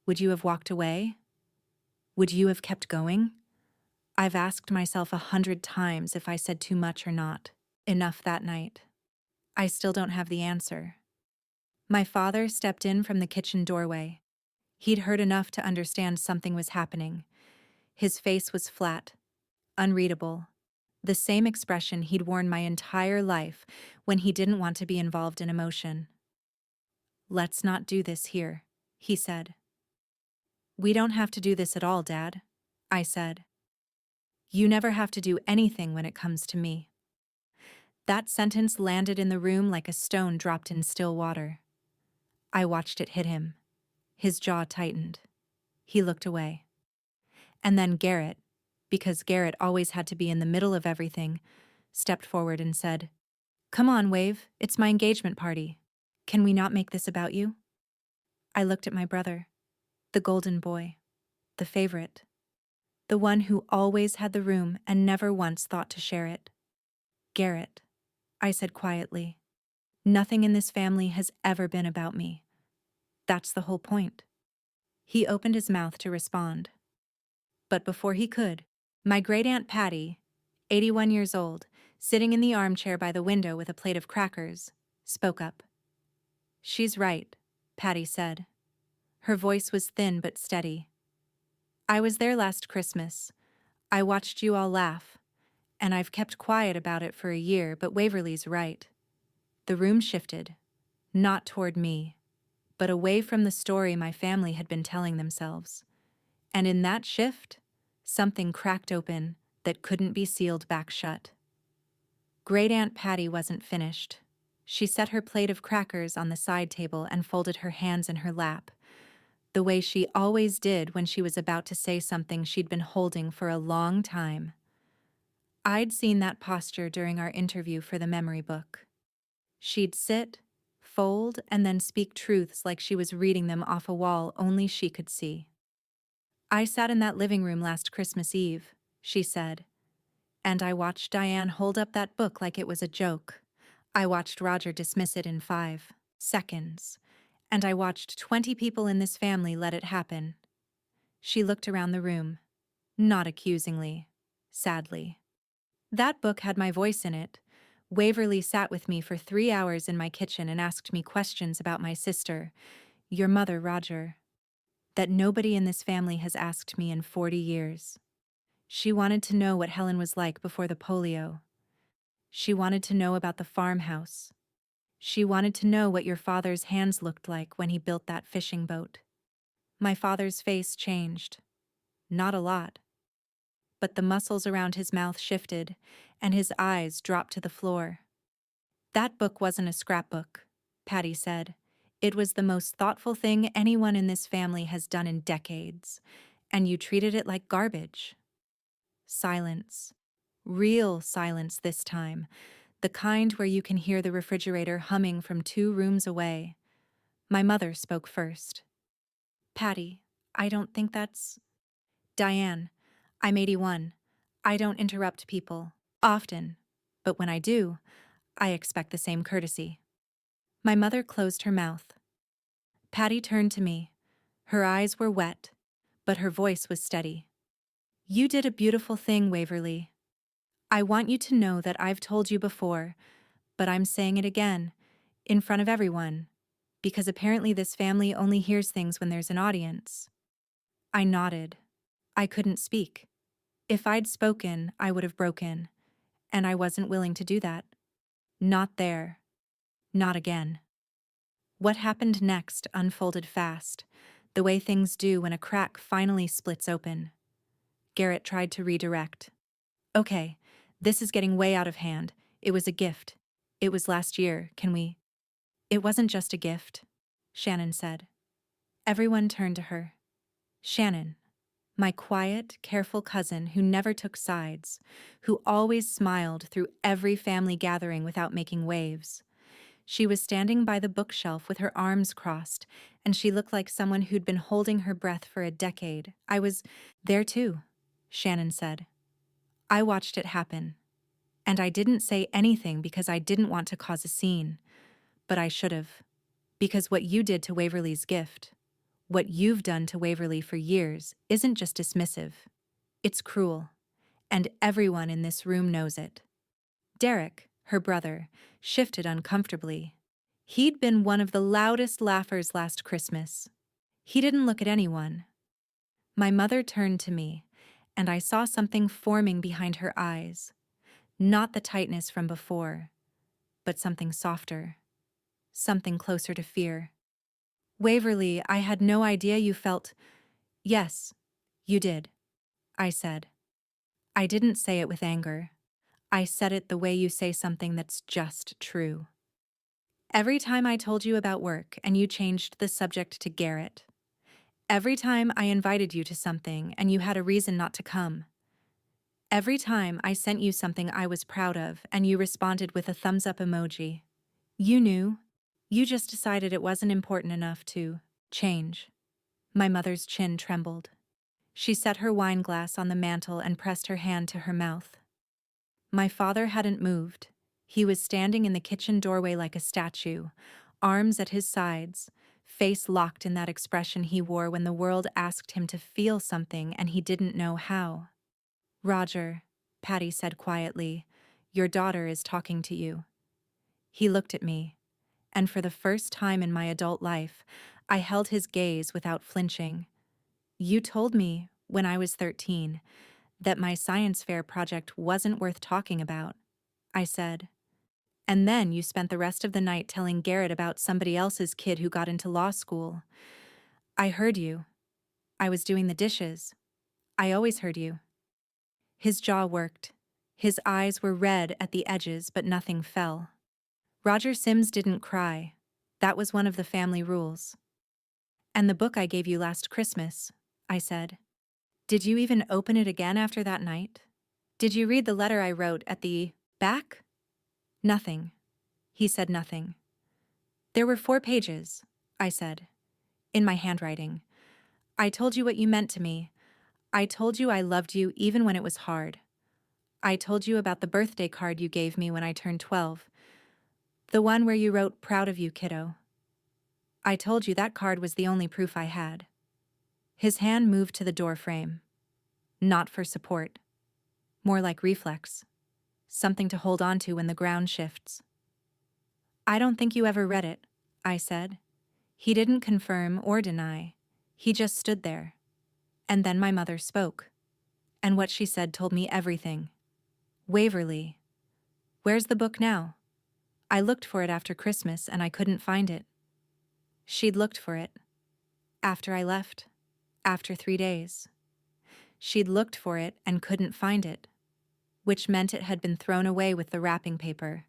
Would you have walked away? Would you have kept going? I've asked myself 100 times if I said too much or not. Enough that night. I still don't have the answer. My father stepped in from the kitchen doorway. He'd heard enough to understand something was happening. His face was flat, unreadable, the same expression he'd worn my entire life when he didn't want to be involved in emotion. "Let's not do this here," he said. "We don't have to do this at all, Dad," I said. "You never have to do anything when it comes to me." That sentence landed in the room like a stone dropped in still water. I watched it hit him. His jaw tightened. He looked away. And then Garrett, because Garrett always had to be in the middle of everything, stepped forward and said, "Come on, Wave, it's my engagement party. Can we not make this about you?" I looked at my brother, the golden boy, the favorite, the one who always had the room and never once thought to share it. "Garrett," I said quietly, "nothing in this family has ever been about me. That's the whole point." He opened his mouth to respond. But before he could, my great-aunt Patty, 81 years old, sitting in the armchair by the window with a plate of crackers, spoke up. "She's right," Patty said. Her voice was thin but steady. "I was there last Christmas. I watched you all laugh, and I've kept quiet about it for a year, but Waverly's right." The room shifted, not toward me, but away from the story my family had been telling themselves. And in that shift, something cracked open that couldn't be sealed back shut. Great-aunt Patty wasn't finished. She set her plate of crackers on the side table and folded her hands in her lap, the way she always did when she was about to say something she'd been holding for a long time. I'd seen that posture during our interview for the memory book. She'd sit, fold, and then speak truths like she was reading them off a wall only she could see. "I sat in that living room last Christmas Eve," she said, "and I watched Diane hold up that book like it was a joke. I watched Roger dismiss it in 5 seconds, and I watched 20 people in this family let it happen." She looked around the room, not accusingly, sadly. "That book had my voice in it. Waverly sat with me for 3 hours in my kitchen and asked me questions about my sister, your mother, Roger, that nobody in this family has asked me in 40 years. She wanted to know what Helen was like before the polio. She wanted to know about the farmhouse. She wanted to know what your father's hands looked like when he built that fishing boat." My father's face changed. Not a lot. But the muscles around his mouth shifted, and his eyes dropped to the floor. "That book wasn't a scrapbook," Patty said. "It was the most thoughtful thing anyone in this family has done in decades, and you treated it like garbage." Silence. Real silence this time, the kind where you can hear the refrigerator humming from 2 rooms away. My mother spoke first. "Patty, I don't think that's—" "Diane, I'm 81. I don't interrupt people. Often. But when I do, I expect the same courtesy." My mother closed her mouth. Patty turned to me. Her eyes were wet, but her voice was steady. "You did a beautiful thing, Waverly. I want you to know that I've told you before, but I'm saying it again, in front of everyone, because apparently this family only hears things when there's an audience." I nodded. I couldn't speak. If I'd spoken, I would have broken, and I wasn't willing to do that. Not there. Not again. What happened next unfolded fast, the way things do when a crack finally splits open. Garrett tried to redirect. "Okay, this is getting way out of hand. It was a gift. It was last year. Can we—" "It wasn't just a gift," Shannon said. Everyone turned to her. Shannon, my quiet, careful cousin who never took sides, who always smiled through every family gathering without making waves. She was standing by the bookshelf with her arms crossed, and she looked like someone who'd been holding her breath for a decade. "I was there too," Shannon said. "I watched it happen. And I didn't say anything because I didn't want to cause a scene, but I should have. Because what you did to Waverly's gift, what you've done to Waverly for years, isn't just dismissive. It's cruel. And everyone in this room knows it. Derek, her brother, shifted uncomfortably. He'd been one of the loudest laughers last Christmas. He didn't look at anyone. My mother turned to me, and I saw something forming behind her eyes. Not the tightness from before, but something softer. Something closer to fear. Waverly, I had no idea you felt. Yes, you did, I said. I didn't say it with anger. I said it the way you say something that's just true. Every time I told you about work and you changed the subject to Garrett. Every time I invited you to something and you had a reason not to come. Every time I sent you something I was proud of and you responded with a thumbs up emoji. You knew. You just decided it wasn't important enough to change. My mother's chin trembled. She set her wine glass on the mantel and pressed her hand to her mouth. My father hadn't moved. He was standing in the kitchen doorway like a statue, arms at his sides, face locked in that expression he wore when the world asked him to feel something and he didn't know how. Roger, Patty said quietly, your daughter is talking to you. He looked at me, and for the first time in my adult life, I held his gaze without flinching. You told me, when I was 13, that my science fair project wasn't worth talking about, I said. And then you spent the rest of the night telling Garrett about somebody else's kid who got into law school. I heard you. I was doing the dishes. I always heard you. His jaw worked. His eyes were red at the edges, but nothing fell. Roger Sims didn't cry. That was one of the family rules. And the book I gave you last Christmas, I said. Did you even open it again after that night? Did you read the letter I wrote at the back? Nothing. He said nothing. There were 4 pages, I said, in my handwriting. I told you what you meant to me. I told you I loved you even when it was hard. I told you about the birthday card you gave me when I turned 12. The one where you wrote, "Proud of you, kiddo." I told you that card was the only proof I had. His hand moved to the door frame. Not for support. More like reflex. Something to hold on to when the ground shifts. I don't think you ever read it, I said. He didn't confirm or deny. He just stood there. And then my mother spoke. And what she said told me everything. Waverly. Where's the book now? I looked for it after Christmas and I couldn't find it. She'd looked for it. After I left. After 3 days. She'd looked for it and couldn't find it. Which meant it had been thrown away with the wrapping paper.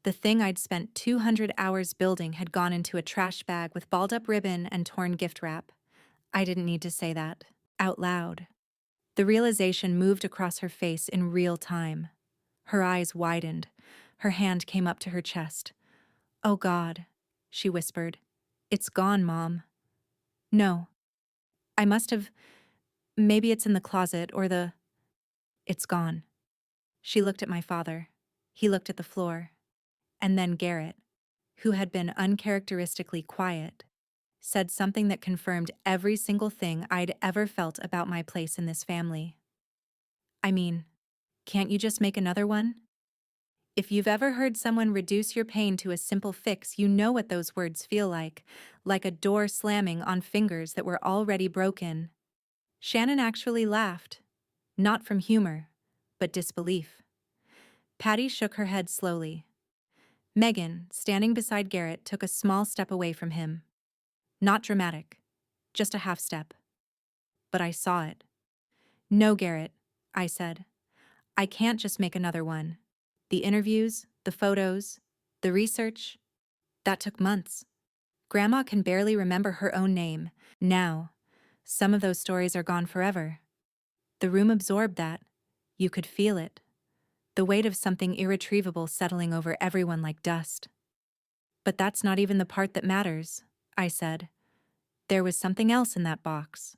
The thing I'd spent 200 hours building had gone into a trash bag with balled-up ribbon and torn gift wrap. I didn't need to say that. Out loud. The realization moved across her face in real time. Her eyes widened. Her hand came up to her chest. Oh God, she whispered. It's gone, Mom. No. I must have... Maybe it's in the closet or the... It's gone. She looked at my father. He looked at the floor. And then Garrett, who had been uncharacteristically quiet, said something that confirmed every single thing I'd ever felt about my place in this family. I mean, can't you just make another one? If you've ever heard someone reduce your pain to a simple fix, you know what those words feel like a door slamming on fingers that were already broken. Shannon actually laughed. Not from humor, but disbelief. Patty shook her head slowly. Megan, standing beside Garrett, took a small step away from him. Not dramatic, just a half step. But I saw it. No, Garrett, I said. I can't just make another one. The interviews, the photos, the research, that took months. Grandma can barely remember her own name. Now, some of those stories are gone forever. The room absorbed that. You could feel it. The weight of something irretrievable settling over everyone like dust. But that's not even the part that matters, I said. There was something else in that box.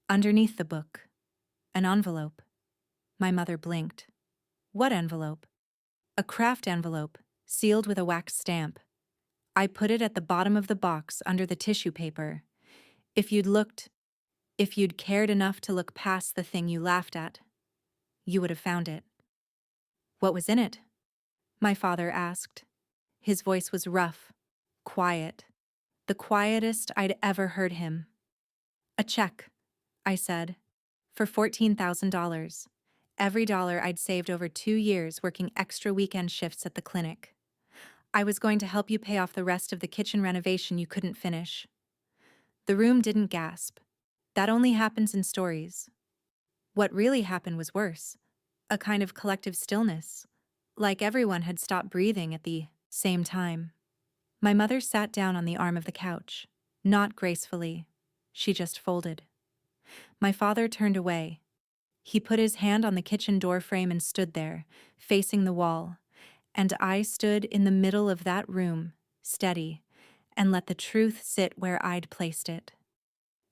Underneath the book. An envelope. My mother blinked. What envelope? A craft envelope, sealed with a wax stamp. I put it at the bottom of the box under the tissue paper. If you'd looked, if you'd cared enough to look past the thing you laughed at, you would have found it. What was in it? My father asked. His voice was rough, quiet, the quietest I'd ever heard him. A check, I said, for $14,000. Every dollar I'd saved over 2 years working extra weekend shifts at the clinic. I was going to help you pay off the rest of the kitchen renovation you couldn't finish. The room didn't gasp. That only happens in stories. What really happened was worse. A kind of collective stillness. Like everyone had stopped breathing at the same time. My mother sat down on the arm of the couch. Not gracefully. She just folded. My father turned away. He put his hand on the kitchen door frame and stood there, facing the wall. And I stood in the middle of that room, steady, and let the truth sit where I'd placed it.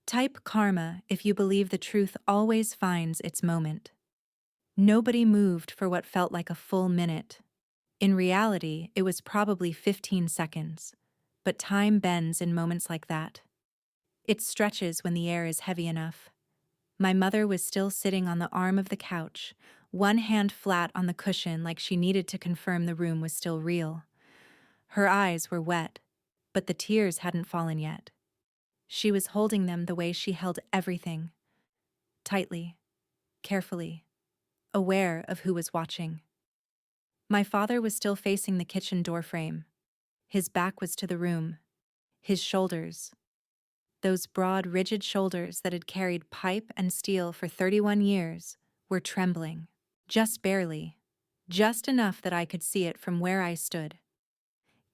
Type karma if you believe the truth always finds its moment. Nobody moved for what felt like a full minute. In reality, it was probably 15 seconds. But time bends in moments like that. It stretches when the air is heavy enough. My mother was still sitting on the arm of the couch, one hand flat on the cushion like she needed to confirm the room was still real. Her eyes were wet, but the tears hadn't fallen yet. She was holding them the way she held everything. Tightly, carefully, aware of who was watching. My father was still facing the kitchen door frame. His back was to the room. His shoulders, those broad, rigid shoulders that had carried pipe and steel for 31 years, were trembling. Just barely. Just enough that I could see it from where I stood.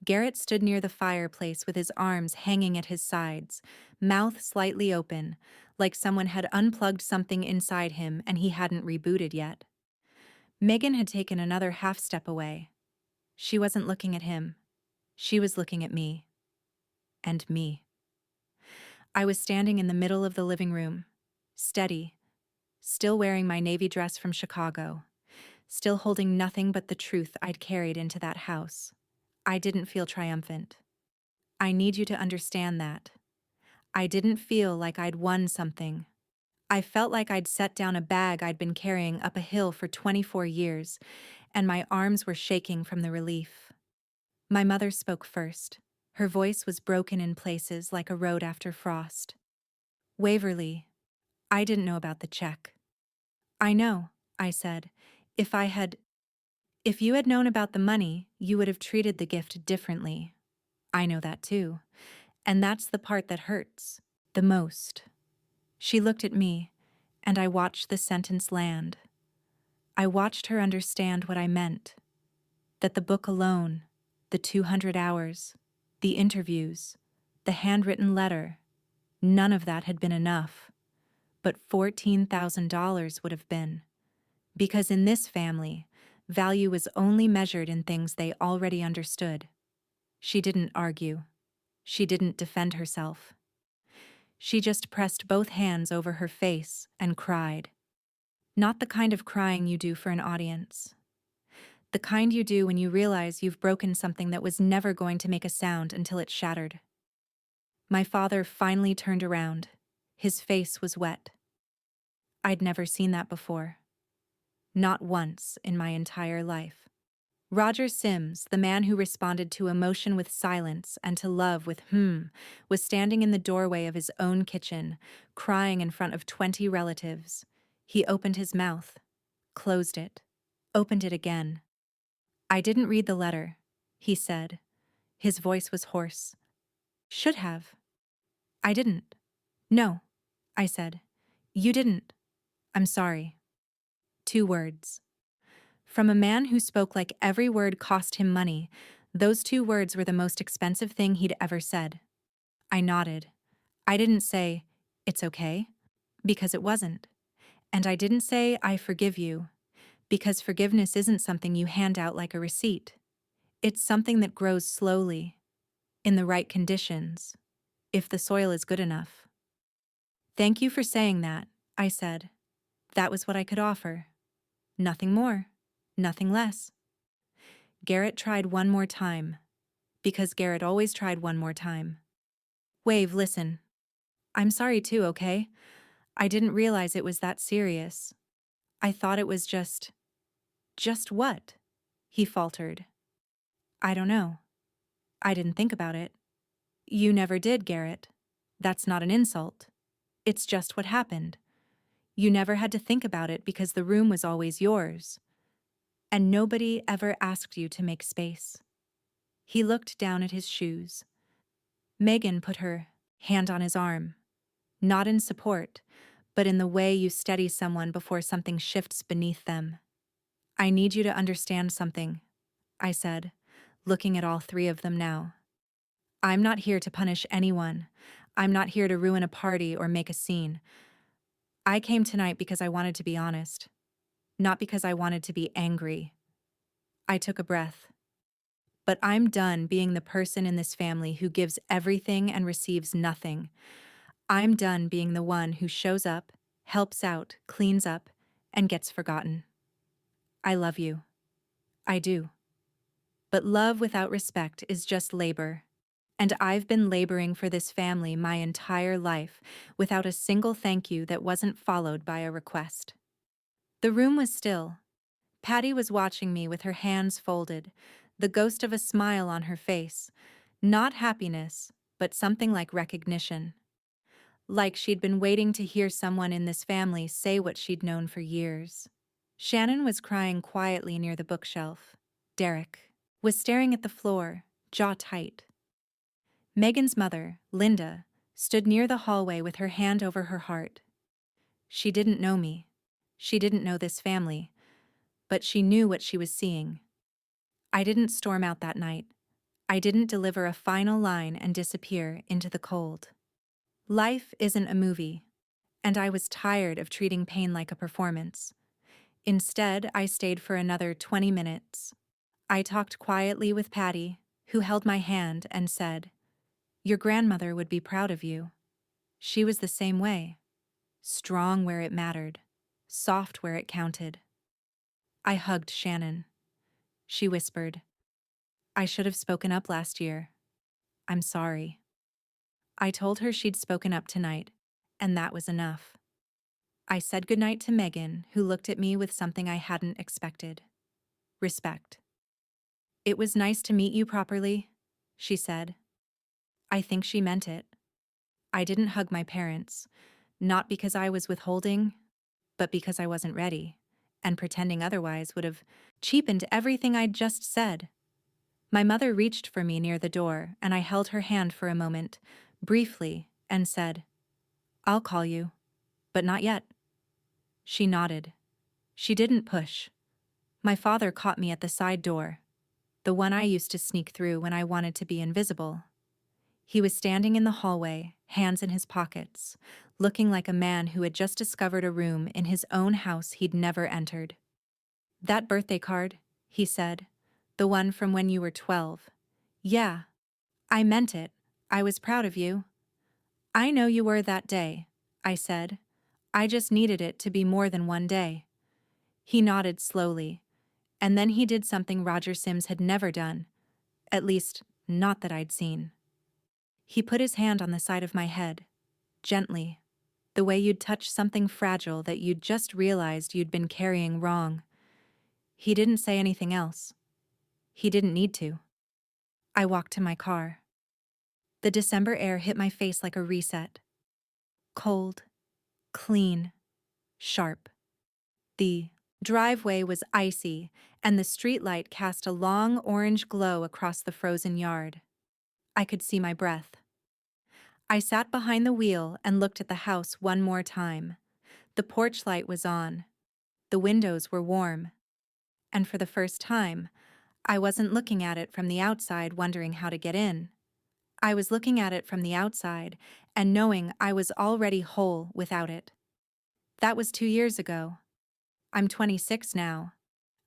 Garrett stood near the fireplace with his arms hanging at his sides, mouth slightly open, like someone had unplugged something inside him and he hadn't rebooted yet. Megan had taken another half step away. She wasn't looking at him. She was looking at me. And me. I was standing in the middle of the living room, steady, still wearing my navy dress from Chicago, still holding nothing but the truth I'd carried into that house. I didn't feel triumphant. I need you to understand that. I didn't feel like I'd won something. I felt like I'd set down a bag I'd been carrying up a hill for 24 years, and my arms were shaking from the relief. My mother spoke first. Her voice was broken in places like a road after frost. Waverly, I didn't know about the check. I know, I said. If you had known about the money, you would have treated the gift differently. I know that too. And that's the part that hurts the most. She looked at me, and I watched the sentence land. I watched her understand what I meant. That the book alone, the 200 hours, the interviews, the handwritten letter, none of that had been enough. But $14,000 would have been. Because in this family, value was only measured in things they already understood. She didn't argue. She didn't defend herself. She just pressed both hands over her face and cried. Not the kind of crying you do for an audience. The kind you do when you realize you've broken something that was never going to make a sound until it shattered. My father finally turned around. His face was wet. I'd never seen that before. Not once in my entire life. Roger Sims, the man who responded to emotion with silence and to love with was standing in the doorway of his own kitchen, crying in front of 20 relatives. He opened his mouth, closed it, opened it again. I didn't read the letter, he said. His voice was hoarse. Should have. I didn't. No, I said. You didn't. I'm sorry. 2 words. From a man who spoke like every word cost him money, those 2 words were the most expensive thing he'd ever said. I nodded. I didn't say, "It's okay," because it wasn't. And I didn't say, "I forgive you," because forgiveness isn't something you hand out like a receipt. It's something that grows slowly, in the right conditions, if the soil is good enough. Thank you for saying that, I said. That was what I could offer. Nothing more, nothing less. Garrett tried one more time. Because Garrett always tried one more time. Wave, listen. I'm sorry too, okay? I didn't realize it was that serious. I thought it was just... Just what? He faltered. I don't know. I didn't think about it. You never did, Garrett. That's not an insult. It's just what happened. You never had to think about it because the room was always yours. And nobody ever asked you to make space. He looked down at his shoes. Megan put her hand on his arm. Not in support, but in the way you steady someone before something shifts beneath them. I need you to understand something, I said, looking at all three of them now. I'm not here to punish anyone. I'm not here to ruin a party or make a scene. I came tonight because I wanted to be honest, not because I wanted to be angry. I took a breath. But I'm done being the person in this family who gives everything and receives nothing. I'm done being the one who shows up, helps out, cleans up, and gets forgotten. I love you. I do. But love without respect is just labor. And I've been laboring for this family my entire life without a single thank you that wasn't followed by a request. The room was still. Patty was watching me with her hands folded, the ghost of a smile on her face. Not happiness, but something like recognition. Like she'd been waiting to hear someone in this family say what she'd known for years. Shannon was crying quietly near the bookshelf. Derek was staring at the floor, jaw tight. Megan's mother, Linda, stood near the hallway with her hand over her heart. She didn't know me. She didn't know this family. But she knew what she was seeing. I didn't storm out that night. I didn't deliver a final line and disappear into the cold. Life isn't a movie, and I was tired of treating pain like a performance. Instead, I stayed for another 20 minutes. I talked quietly with Patty, who held my hand and said, "Your grandmother would be proud of you." She was the same way. Strong where it mattered, soft where it counted. I hugged Shannon. She whispered, "I should have spoken up last year. I'm sorry." I told her she'd spoken up tonight, and that was enough. I said goodnight to Megan, who looked at me with something I hadn't expected. Respect. "It was nice to meet you properly," she said. I think she meant it. I didn't hug my parents, not because I was withholding, but because I wasn't ready, and pretending otherwise would have cheapened everything I'd just said. My mother reached for me near the door, and I held her hand for a moment, briefly, and said, "I'll call you, but not yet." She nodded. She didn't push. My father caught me at the side door, the one I used to sneak through when I wanted to be invisible. He was standing in the hallway, hands in his pockets, looking like a man who had just discovered a room in his own house he'd never entered. "That birthday card," he said, "the one from when you were 12. Yeah, I meant it. I was proud of you." "I know you were that day," I said. "I just needed it to be more than one day." He nodded slowly, and then he did something Roger Sims had never done, at least, not that I'd seen. He put his hand on the side of my head, gently, the way you'd touch something fragile that you'd just realized you'd been carrying wrong. He didn't say anything else. He didn't need to. I walked to my car. The December air hit my face like a reset. Cold, clean, sharp. The driveway was icy, and the streetlight cast a long orange glow across the frozen yard. I could see my breath. I sat behind the wheel and looked at the house one more time. The porch light was on. The windows were warm. And for the first time, I wasn't looking at it from the outside wondering how to get in. I was looking at it from the outside and knowing I was already whole without it. That was 2 years ago. I'm 26 now.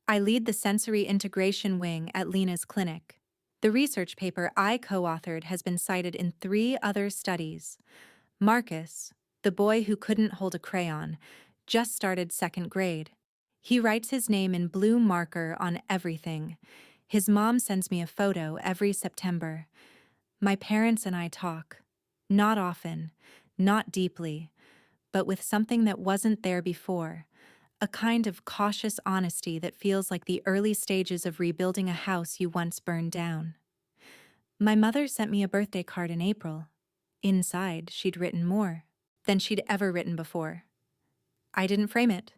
I lead the sensory integration wing at Lena's clinic. The research paper I co-authored has been cited in 3 other studies. Marcus, the boy who couldn't hold a crayon, just started 2nd grade. He writes his name in blue marker on everything. His mom sends me a photo every September. My parents and I talk. Not often, not deeply, but with something that wasn't there before. A kind of cautious honesty that feels like the early stages of rebuilding a house you once burned down. My mother sent me a birthday card in April. Inside, she'd written more than she'd ever written before. I didn't frame it,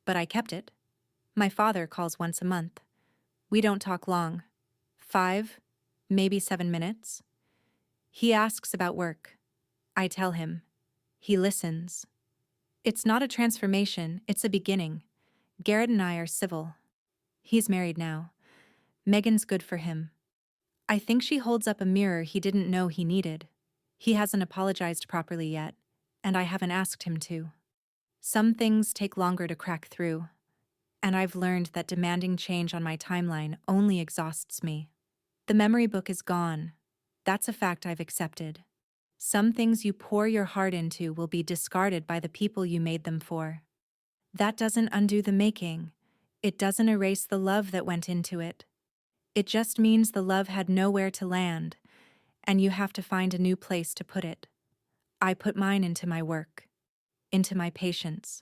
but I kept it. My father calls once a month. We don't talk long. 5, maybe 7 minutes. He asks about work. I tell him. He listens. It's not a transformation, it's a beginning. Garrett and I are civil. He's married now. Megan's good for him. I think she holds up a mirror he didn't know he needed. He hasn't apologized properly yet, and I haven't asked him to. Some things take longer to crack through, and I've learned that demanding change on my timeline only exhausts me. The memory book is gone. That's a fact I've accepted. Some things you pour your heart into will be discarded by the people you made them for. That doesn't undo the making. It doesn't erase the love that went into it. It just means the love had nowhere to land, and you have to find a new place to put it. I put mine into my work, into my patience,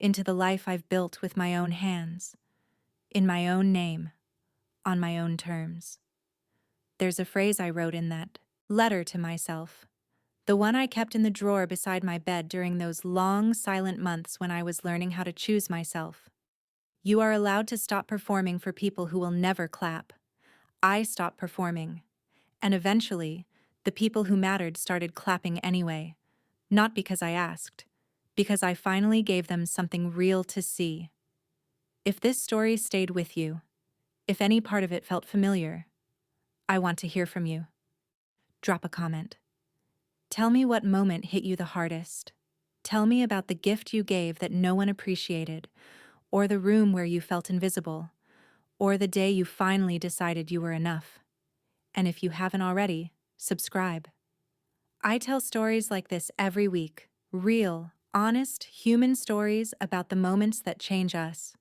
into the life I've built with my own hands, in my own name, on my own terms. There's a phrase I wrote in that letter to myself, the one I kept in the drawer beside my bed during those long, silent months when I was learning how to choose myself. You are allowed to stop performing for people who will never clap. I stopped performing, and eventually, the people who mattered started clapping anyway, not because I asked, because I finally gave them something real to see. If this story stayed with you, if any part of it felt familiar, I want to hear from you. Drop a comment. Tell me what moment hit you the hardest. Tell me about the gift you gave that no one appreciated, or the room where you felt invisible, or the day you finally decided you were enough. And if you haven't already, subscribe. I tell stories like this every week, real, honest, human stories about the moments that change us.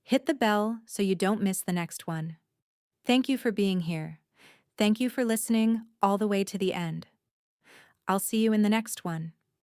Hit the bell so you don't miss the next one. Thank you for being here. Thank you for listening all the way to the end. I'll see you in the next one.